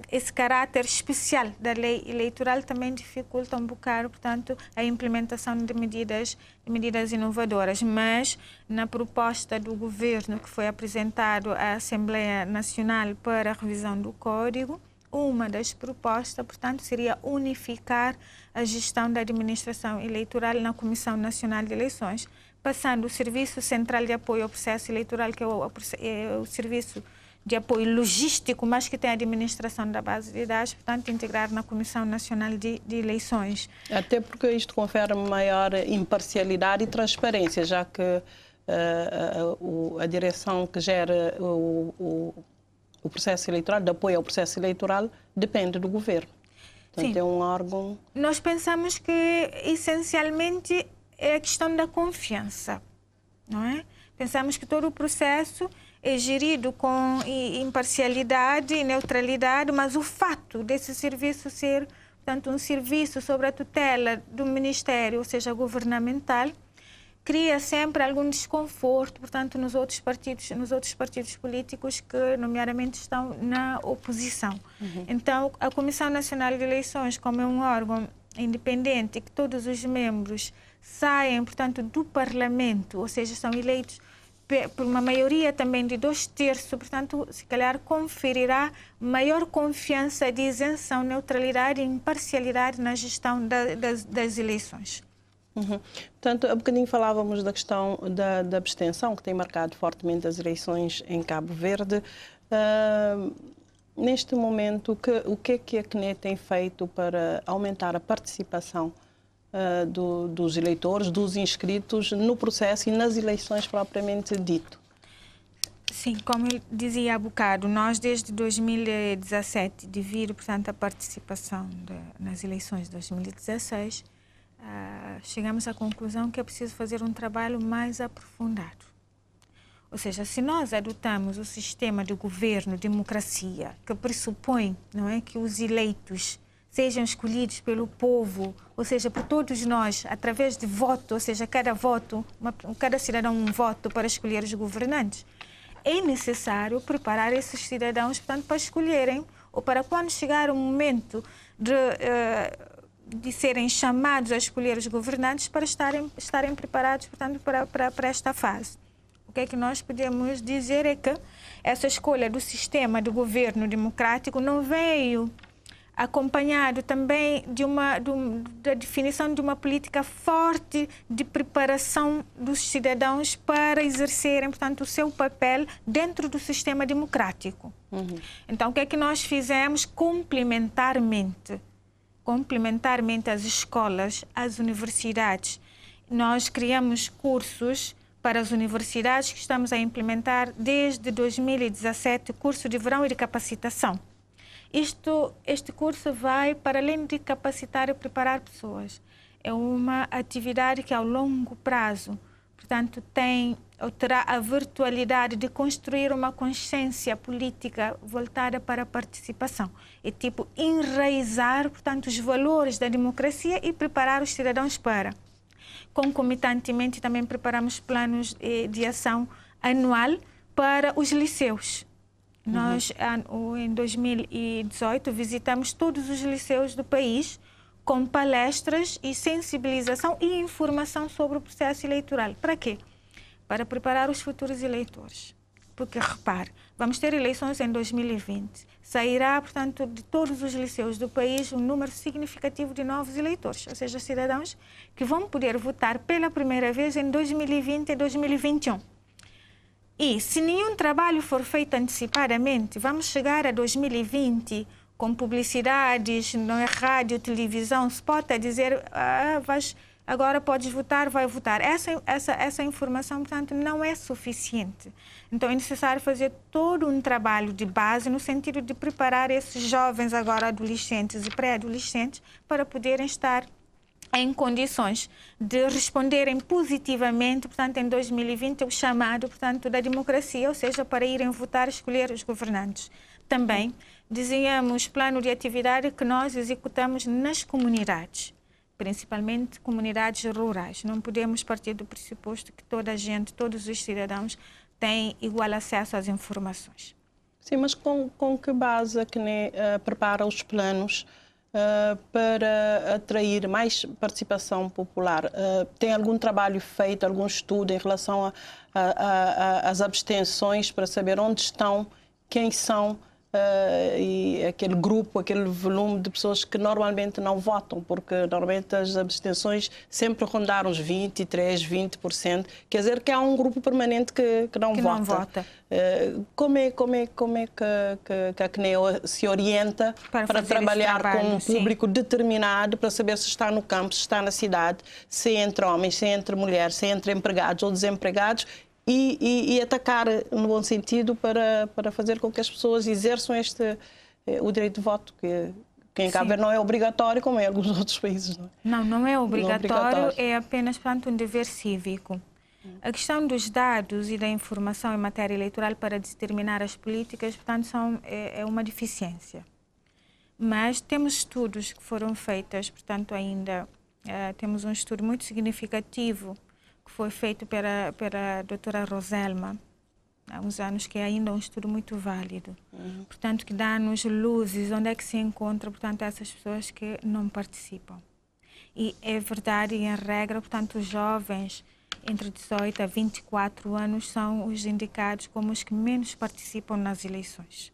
esse caráter especial da lei eleitoral também dificulta um bocado, portanto, a implementação de medidas inovadoras. Mas na proposta do governo que foi apresentado à Assembleia Nacional para a revisão do Código, uma das propostas, portanto, seria unificar a gestão da administração eleitoral na Comissão Nacional de Eleições, passando o Serviço Central de Apoio ao Processo Eleitoral, que é o serviço de apoio logístico, mas que tem a administração da base de dados, portanto, integrar na Comissão Nacional de Eleições. Até porque isto confere maior imparcialidade e transparência, já que a direção que gera o processo eleitoral, de apoio ao processo eleitoral, depende do governo. Portanto, Sim. é um órgão... Nós pensamos que, essencialmente, é a questão da confiança, não é? Pensamos que todo o processo é gerido com imparcialidade e neutralidade, mas o fato desse serviço ser, portanto, um serviço sob a tutela do Ministério, ou seja, governamental, cria sempre algum desconforto, portanto, nos outros partidos políticos que, nomeadamente, estão na oposição. Então, a Comissão Nacional de Eleições, como é um órgão independente, que todos os membros saem, portanto, do Parlamento, ou seja, são eleitos por uma maioria também de 2/3, portanto, se calhar conferirá maior confiança de isenção, neutralidade e imparcialidade na gestão das eleições. Portanto, há bocadinho falávamos da questão da abstenção, que tem marcado fortemente as eleições em Cabo Verde. Neste momento, o que é que a CNE tem feito para aumentar a participação dos eleitores, dos inscritos no processo e nas eleições propriamente dito? Sim, como eu dizia há bocado, nós desde 2017, devido, portanto, à participação nas eleições de 2016, chegamos à conclusão que é preciso fazer um trabalho mais aprofundado. Ou seja, se nós adotamos o sistema de governo, democracia, que pressupõe, não é, que os eleitos sejam escolhidos pelo povo, ou seja, por todos nós, através de voto, ou seja, cada cidadão um voto para escolher os governantes, é necessário preparar esses cidadãos, portanto, para escolherem, ou para quando chegar o momento de serem chamados a escolher os governantes, para estarem preparados, portanto, para esta fase. O que é que nós podemos dizer é que essa escolha do sistema de governo democrático não veio acompanhado também da definição de uma política forte de preparação dos cidadãos para exercerem, portanto, o seu papel dentro do sistema democrático. Então, o que é que nós fizemos complementarmente às escolas, às universidades? Nós criamos cursos para as universidades que estamos a implementar desde 2017, curso de verão e de capacitação. Este curso vai, para além de capacitar e preparar pessoas, é uma atividade que, ao longo prazo, portanto, terá a virtualidade de construir uma consciência política voltada para a participação. É tipo enraizar, portanto, os valores da democracia e preparar os cidadãos para. Concomitantemente, também preparamos planos de ação anual para os liceus. Nós, em 2018, visitamos todos os liceus do país com palestras e sensibilização e informação sobre o processo eleitoral. Para quê? Para preparar os futuros eleitores. Porque, repare, vamos ter eleições em 2020. Sairá, portanto, de todos os liceus do país um número significativo de novos eleitores, ou seja, cidadãos que vão poder votar pela primeira vez em 2020 e 2021. E, se nenhum trabalho for feito antecipadamente, vamos chegar a 2020 com publicidades, não é, rádio, televisão, spot a dizer agora podes votar, vai votar. Essa informação, portanto, não é suficiente. Então, é necessário fazer todo um trabalho de base no sentido de preparar esses jovens, agora adolescentes e pré-adolescentes, para poderem estar em condições de responderem positivamente, portanto, em 2020, o chamado, portanto, da democracia, ou seja, para irem votar e escolher os governantes. Também desenhamos plano de atividade que nós executamos nas comunidades, principalmente comunidades rurais. Não podemos partir do pressuposto que toda a gente, todos os cidadãos, têm igual acesso às informações. Sim, mas com que base a CNE prepara os planos para atrair mais participação popular? Tem algum trabalho feito, algum estudo em relação às abstenções para saber onde estão, quem são e aquele grupo, aquele volume de pessoas que normalmente não votam, porque normalmente as abstenções sempre rondaram os 23%, 20%, quer dizer que há um grupo permanente que não vota. Como é que a CNE se orienta para trabalhar com um público determinado, para saber se está no campo, se está na cidade, se é entre homens, se é entre mulheres, se é entre empregados ou desempregados, e atacar no bom sentido para fazer com que as pessoas exerçam o direito de voto, que em Cabo Verde não é obrigatório, como em alguns outros países. Não é obrigatório, é apenas, portanto, um dever cívico. A questão dos dados e da informação em matéria eleitoral para determinar as políticas, portanto, é uma deficiência. Mas temos estudos que foram feitos, portanto, ainda temos um estudo muito significativo que foi feito pela doutora Roselma há uns anos, que é ainda um estudo muito válido. Portanto, que dá-nos luzes onde é que se encontra, portanto, essas pessoas que não participam. E é verdade, em regra, portanto, os jovens entre 18 a 24 anos são os indicados como os que menos participam nas eleições.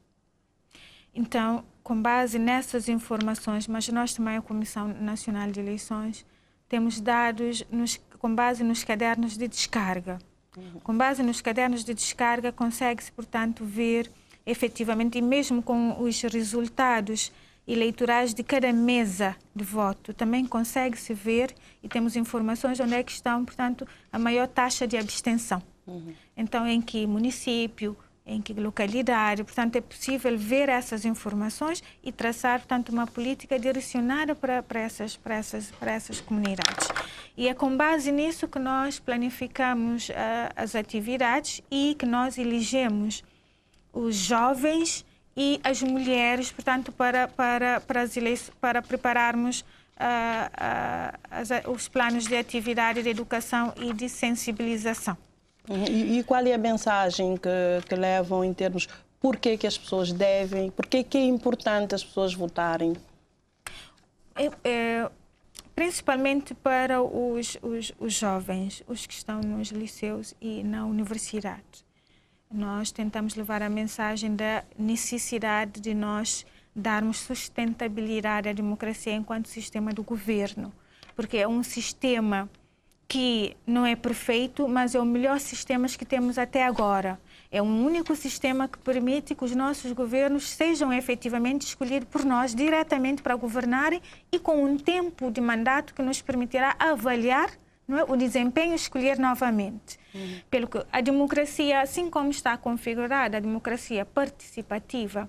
Então, com base nessas informações, mas nós também, a Comissão Nacional de Eleições, temos dados com base nos cadernos de descarga. Com base nos cadernos de descarga, consegue-se, portanto, ver efetivamente, e mesmo com os resultados eleitorais de cada mesa de voto, também consegue-se ver e temos informações onde é que estão, portanto, a maior taxa de abstenção. Então, em que município, em que localidade, portanto, é possível ver essas informações e traçar, portanto, uma política direcionada para essas comunidades. E é com base nisso que nós planificamos as atividades e que nós elegemos os jovens e as mulheres, portanto, para prepararmos os planos de atividade de educação e de sensibilização. E qual é a mensagem que levam em termos por que as pessoas devem, por que é importante as pessoas votarem? Principalmente para os jovens, os que estão nos liceus e na universidade. Nós tentamos levar a mensagem da necessidade de nós darmos sustentabilidade à democracia enquanto sistema do governo, porque é um sistema que não é perfeito, mas é o melhor sistema que temos até agora. É um único sistema que permite que os nossos governos sejam efetivamente escolhidos por nós diretamente para governarem e com um tempo de mandato que nos permitirá avaliar, não é, o desempenho e escolher novamente. Pelo que a democracia, assim como está configurada, a democracia participativa,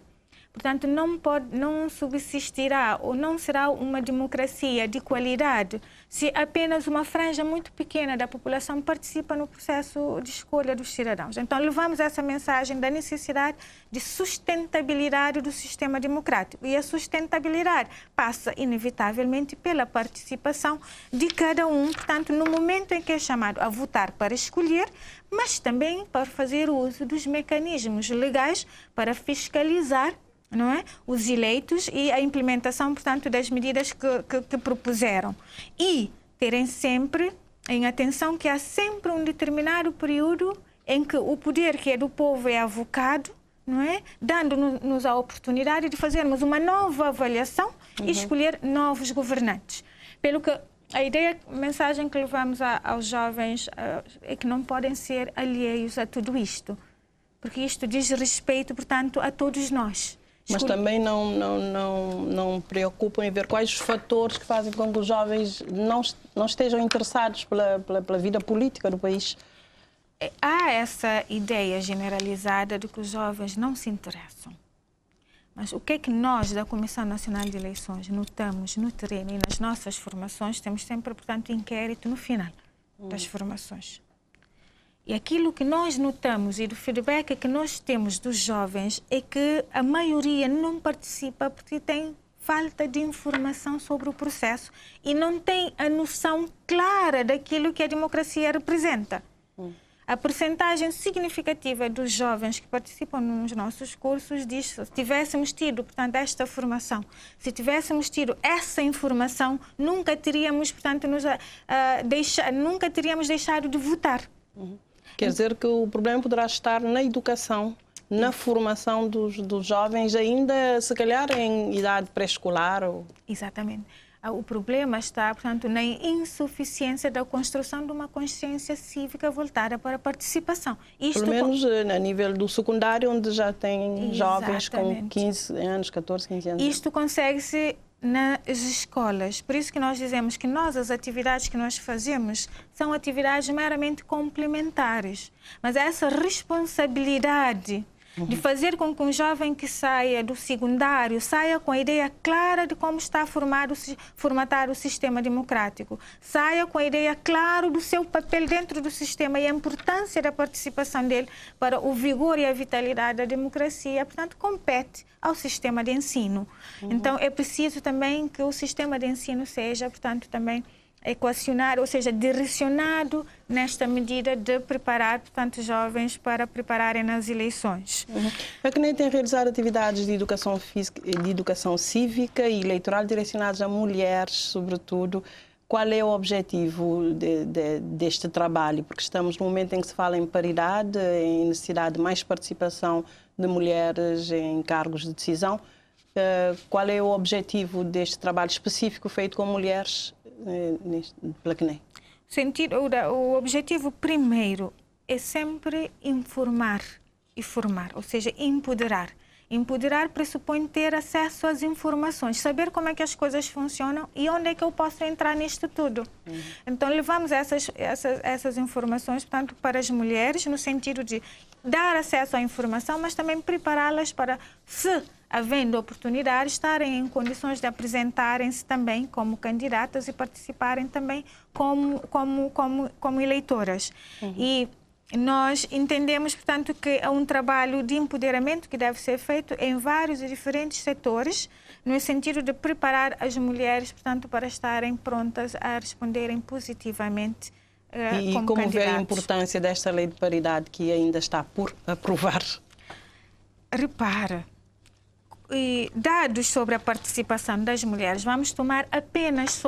portanto, não subsistirá ou não será uma democracia de qualidade se apenas uma franja muito pequena da população participa no processo de escolha dos cidadãos. Então, levamos essa mensagem da necessidade de sustentabilidade do sistema democrático. E a sustentabilidade passa, inevitavelmente, pela participação de cada um, portanto, no momento em que é chamado a votar para escolher, mas também para fazer uso dos mecanismos legais para fiscalizar, não é, os eleitos e a implementação, portanto, das medidas que propuseram. E terem sempre em atenção que há sempre um determinado período em que o poder que é do povo é avocado, não é, dando-nos a oportunidade de fazermos uma nova avaliação e escolher novos governantes. Pelo que a ideia, a mensagem que levamos aos jovens é que não podem ser alheios a tudo isto, porque isto diz respeito, portanto, a todos nós. Mas também não preocupam em ver quais os fatores que fazem com que os jovens não estejam interessados pela vida política do país? Há essa ideia generalizada de que os jovens não se interessam. Mas o que é que nós, da Comissão Nacional de Eleições, notamos no terreno e nas nossas formações? Temos sempre, portanto, inquérito no final das formações. E aquilo que nós notamos e do feedback que nós temos dos jovens é que a maioria não participa porque tem falta de informação sobre o processo e não tem a noção clara daquilo que a democracia representa. A percentagem significativa dos jovens que participam nos nossos cursos diz que se tivéssemos tido, portanto, esta formação, se tivéssemos tido essa informação, nunca teríamos, portanto, nunca teríamos deixado de votar. Quer dizer que o problema poderá estar na educação, na formação dos jovens, ainda, se calhar, em idade pré-escolar? Exatamente. O problema está, portanto, na insuficiência da construção de uma consciência cívica voltada para a participação. Pelo menos a nível do secundário, onde já tem jovens com 15 anos, 14, 15 anos. Isto consegue-se nas escolas. Por isso que nós dizemos que as atividades que nós fazemos são atividades meramente complementares. Mas essa responsabilidade de fazer com que um jovem que saia do secundário saia com a ideia clara de como está formatado o sistema democrático, saia com a ideia clara do seu papel dentro do sistema e a importância da participação dele para o vigor e a vitalidade da democracia, portanto, compete ao sistema de ensino. Então, é preciso também que o sistema de ensino seja, portanto, também equacionar, ou seja, direcionado nesta medida de preparar, portanto, jovens para prepararem nas eleições. A CNE tem realizado atividades de educação física, de educação cívica e eleitoral direcionadas a mulheres, sobretudo. Qual é o objetivo deste trabalho? Porque estamos no momento em que se fala em paridade, em necessidade de mais participação de mulheres em cargos de decisão. Qual é o objetivo deste trabalho específico feito com mulheres pela CNE? O objetivo primeiro é sempre informar e formar, ou seja, empoderar. Empoderar pressupõe ter acesso às informações, saber como é que as coisas funcionam e onde é que eu posso entrar nisto tudo. Então, levamos essas informações, portanto, para as mulheres, no sentido de dar acesso à informação, mas também prepará-las para, se havendo oportunidade, estarem em condições de apresentarem-se também como candidatas e participarem também como eleitoras. E nós entendemos, portanto, que é um trabalho de empoderamento que deve ser feito em vários e diferentes setores, no sentido de preparar as mulheres, portanto, para estarem prontas a responderem positivamente como como candidatos. vê a importância desta lei de paridade que ainda está por aprovar? Repara, dados sobre a participação das mulheres, vamos tomar apenas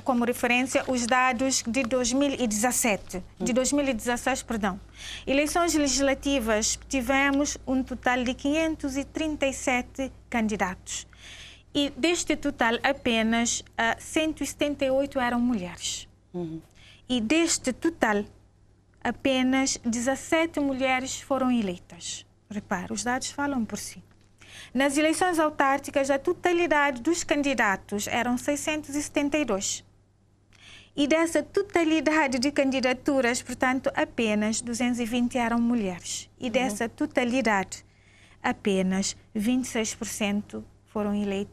como referência os dados de 2017, de 2016, perdão. Eleições legislativas, tivemos um total de 537 candidatos. E deste total, apenas 178 eram mulheres. E deste total, apenas 17 mulheres foram eleitas. Repara, os dados falam por si. Nas eleições autárquicas, a totalidade dos candidatos eram 672. E dessa totalidade de candidaturas, portanto, apenas 220 eram mulheres. E dessa totalidade, apenas 26%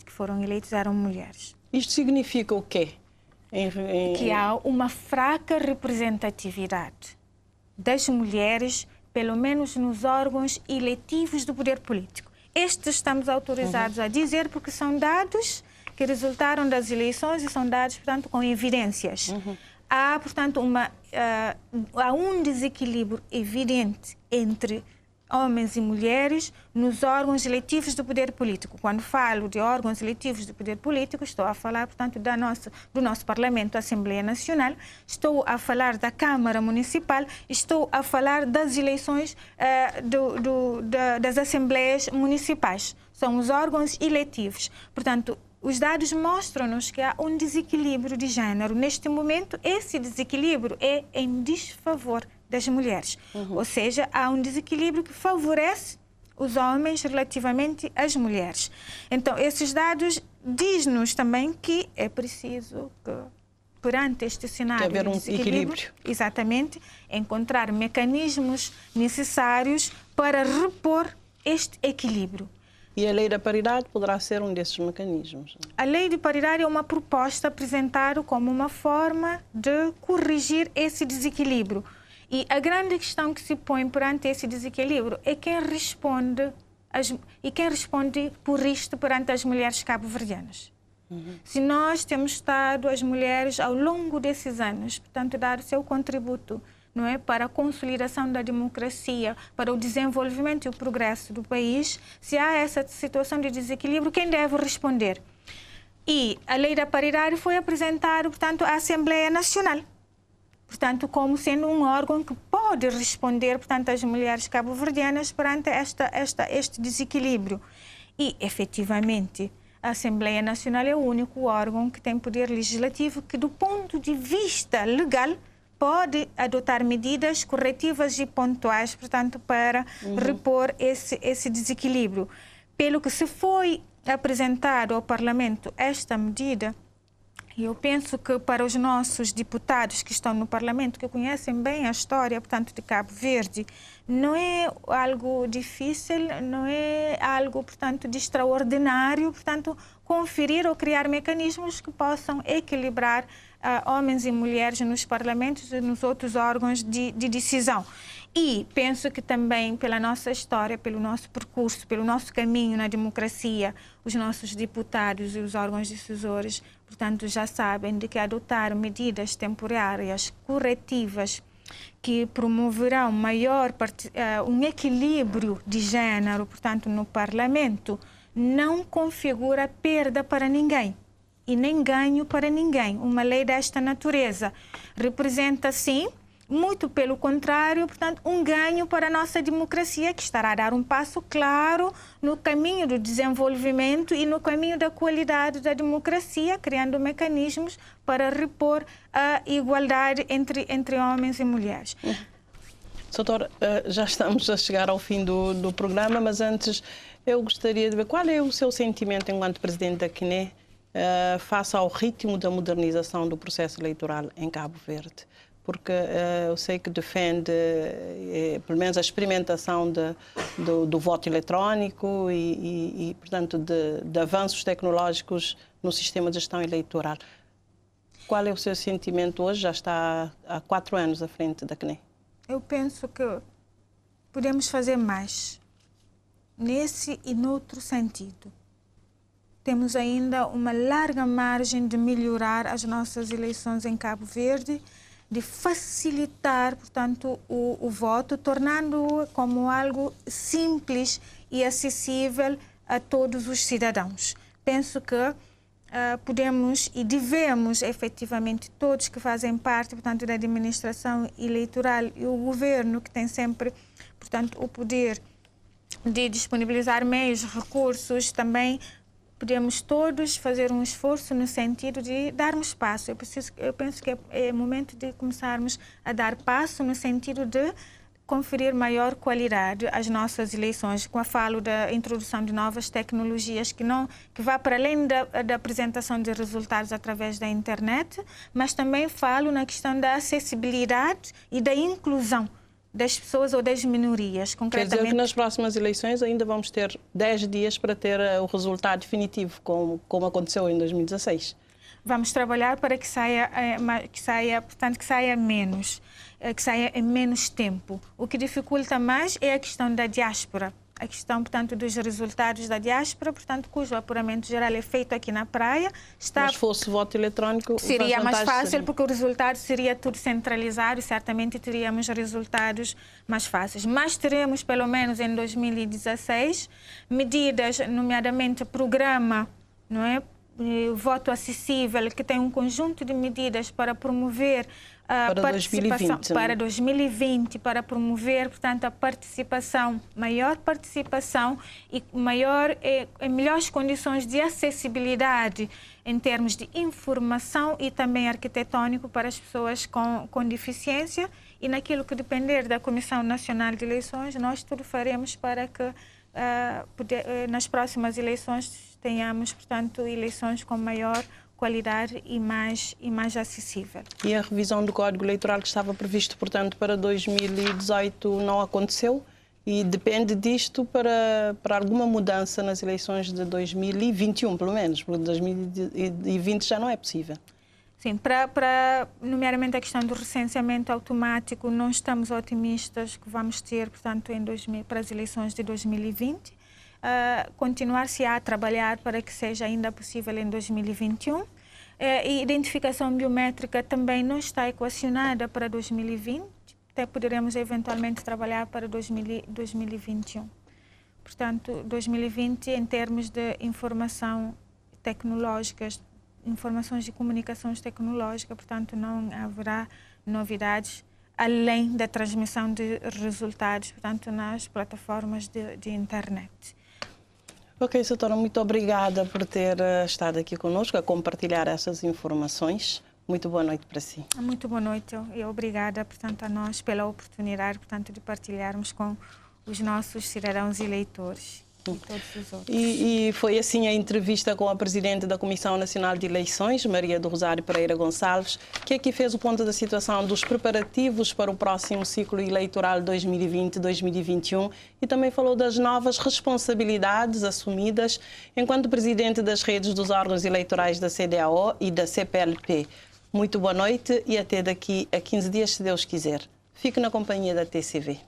que foram eleitos eram mulheres. Isto significa o quê? Que há uma fraca representatividade das mulheres, pelo menos nos órgãos eletivos do poder político. Estes estamos autorizados a dizer porque são dados que resultaram das eleições e são dados, portanto, com evidências. Há, portanto, há um desequilíbrio evidente entre homens e mulheres nos órgãos eletivos do poder político. Quando falo de órgãos eletivos do poder político, estou a falar, portanto, do nosso Parlamento, a Assembleia Nacional, estou a falar da Câmara Municipal, estou a falar das eleições das Assembleias Municipais. São os órgãos eletivos. Portanto, os dados mostram-nos que há um desequilíbrio de género. Neste momento, esse desequilíbrio é em desfavor das mulheres. Ou seja, há um desequilíbrio que favorece os homens relativamente às mulheres. Então, esses dados dizem-nos também que é preciso que, perante este cenário de haver um equilíbrio, exatamente, encontrar mecanismos necessários para repor este equilíbrio. E a lei da paridade poderá ser um desses mecanismos? A lei de paridade é uma proposta apresentada como uma forma de corrigir esse desequilíbrio. E a grande questão que se põe perante esse desequilíbrio é quem responde por isto perante as mulheres cabo-verdianas. Se nós temos estado, as mulheres, ao longo desses anos, portanto, dar o seu contributo, não é, para a consolidação da democracia, para o desenvolvimento e o progresso do país, se há essa situação de desequilíbrio, quem deve responder? E a lei da paridade foi apresentada, portanto, à Assembleia Nacional, portanto, como sendo um órgão que pode responder, portanto, às mulheres cabo-verdianas perante este desequilíbrio. E, efetivamente, a Assembleia Nacional é o único órgão que tem poder legislativo que, do ponto de vista legal, pode adotar medidas corretivas e pontuais, portanto, para repor esse desequilíbrio. Pelo que se foi apresentado ao Parlamento esta medida, eu penso que para os nossos deputados que estão no Parlamento, que conhecem bem a história, portanto, de Cabo Verde, não é algo difícil, não é algo, portanto, de extraordinário, portanto, conferir ou criar mecanismos que possam equilibrar homens e mulheres nos parlamentos e nos outros órgãos de decisão. E penso que também pela nossa história, pelo nosso percurso, pelo nosso caminho na democracia, os nossos deputados e os órgãos decisores, portanto, já sabem de que adotar medidas temporárias corretivas que promoverão um equilíbrio de género, portanto, no parlamento, não configura perda para ninguém e nem ganho para ninguém. Uma lei desta natureza representa, sim, muito pelo contrário, portanto, um ganho para a nossa democracia, que estará a dar um passo claro no caminho do desenvolvimento e no caminho da qualidade da democracia, criando mecanismos para repor a igualdade entre homens e mulheres. Doutor, já estamos a chegar ao fim do programa, mas antes eu gostaria de ver qual é o seu sentimento enquanto presidente da CNE face ao ritmo da modernização do processo eleitoral em Cabo Verde. Porque eu sei que defende, pelo menos, a experimentação do voto eletrónico e portanto, de avanços tecnológicos no sistema de gestão eleitoral. Qual é o seu sentimento hoje? Já está há 4 anos à frente da CNE. Eu penso que podemos fazer mais, nesse e noutro sentido. Temos ainda uma larga margem de melhorar as nossas eleições em Cabo Verde, de facilitar, portanto, o voto, tornando-o como algo simples e acessível a todos os cidadãos. Penso que podemos e devemos, efetivamente, todos que fazem parte, portanto, da administração eleitoral e o governo, que tem sempre, portanto, o poder de disponibilizar meios, recursos, também podemos todos fazer um esforço no sentido de darmos passo. Eu penso que é momento de começarmos a dar passo no sentido de conferir maior qualidade às nossas eleições. Quando eu falo da introdução de novas tecnologias que vá para além da apresentação de resultados através da internet, mas também falo na questão da acessibilidade e da inclusão das pessoas ou das minorias. Quer dizer que nas próximas eleições ainda vamos ter 10 dias para ter o resultado definitivo, como aconteceu em 2016. Vamos trabalhar para que saia menos, que saia em menos tempo. O que dificulta mais é a questão da diáspora. A questão, portanto, dos resultados da diáspora, portanto, cujo apuramento geral é feito aqui na praia. Mas fosse voto eletrónico, seria mais fácil, porque o resultado seria tudo centralizado e certamente teríamos resultados mais fáceis. Mas teremos, pelo menos em 2016, medidas, nomeadamente programa, não é? Voto acessível, que tem um conjunto de medidas para promover a participação para 2020, para promover, portanto, a participação, maior participação e melhores condições de acessibilidade em termos de informação e também arquitetônico para as pessoas com deficiência. E naquilo que depender da Comissão Nacional de Eleições, nós tudo faremos para que nas próximas eleições tenhamos, portanto, eleições com maior qualidade e mais acessível. E a revisão do Código Eleitoral que estava previsto, portanto, para 2018 não aconteceu? E depende disto para alguma mudança nas eleições de 2021, pelo menos, porque 2020 já não é possível. Sim, nomeadamente a questão do recenseamento automático, não estamos otimistas que vamos ter, portanto, para as eleições de 2020. Continuar-se a trabalhar para que seja ainda possível em 2021. E identificação biométrica também não está equacionada para 2020, até poderemos eventualmente trabalhar para 2021. Portanto, 2020 em termos de informação tecnológicas, informações de comunicações tecnológicas, portanto não haverá novidades além da transmissão de resultados, portanto nas plataformas de internet. Ok, Soutora, muito obrigada por ter estado aqui conosco a compartilhar essas informações. Muito boa noite para si. Muito boa noite e obrigada, portanto, a nós pela oportunidade, portanto, de partilharmos com os nossos cidadãos e eleitores e todos os outros. E foi assim a entrevista com a Presidente da Comissão Nacional de Eleições, Maria do Rosário Pereira Gonçalves, que aqui fez o ponto da situação dos preparativos para o próximo ciclo eleitoral 2020-2021 e também falou das novas responsabilidades assumidas enquanto Presidente das redes dos órgãos eleitorais da CDAO e da CPLP. Muito boa noite e até daqui a 15 dias, se Deus quiser. Fique na companhia da TCV.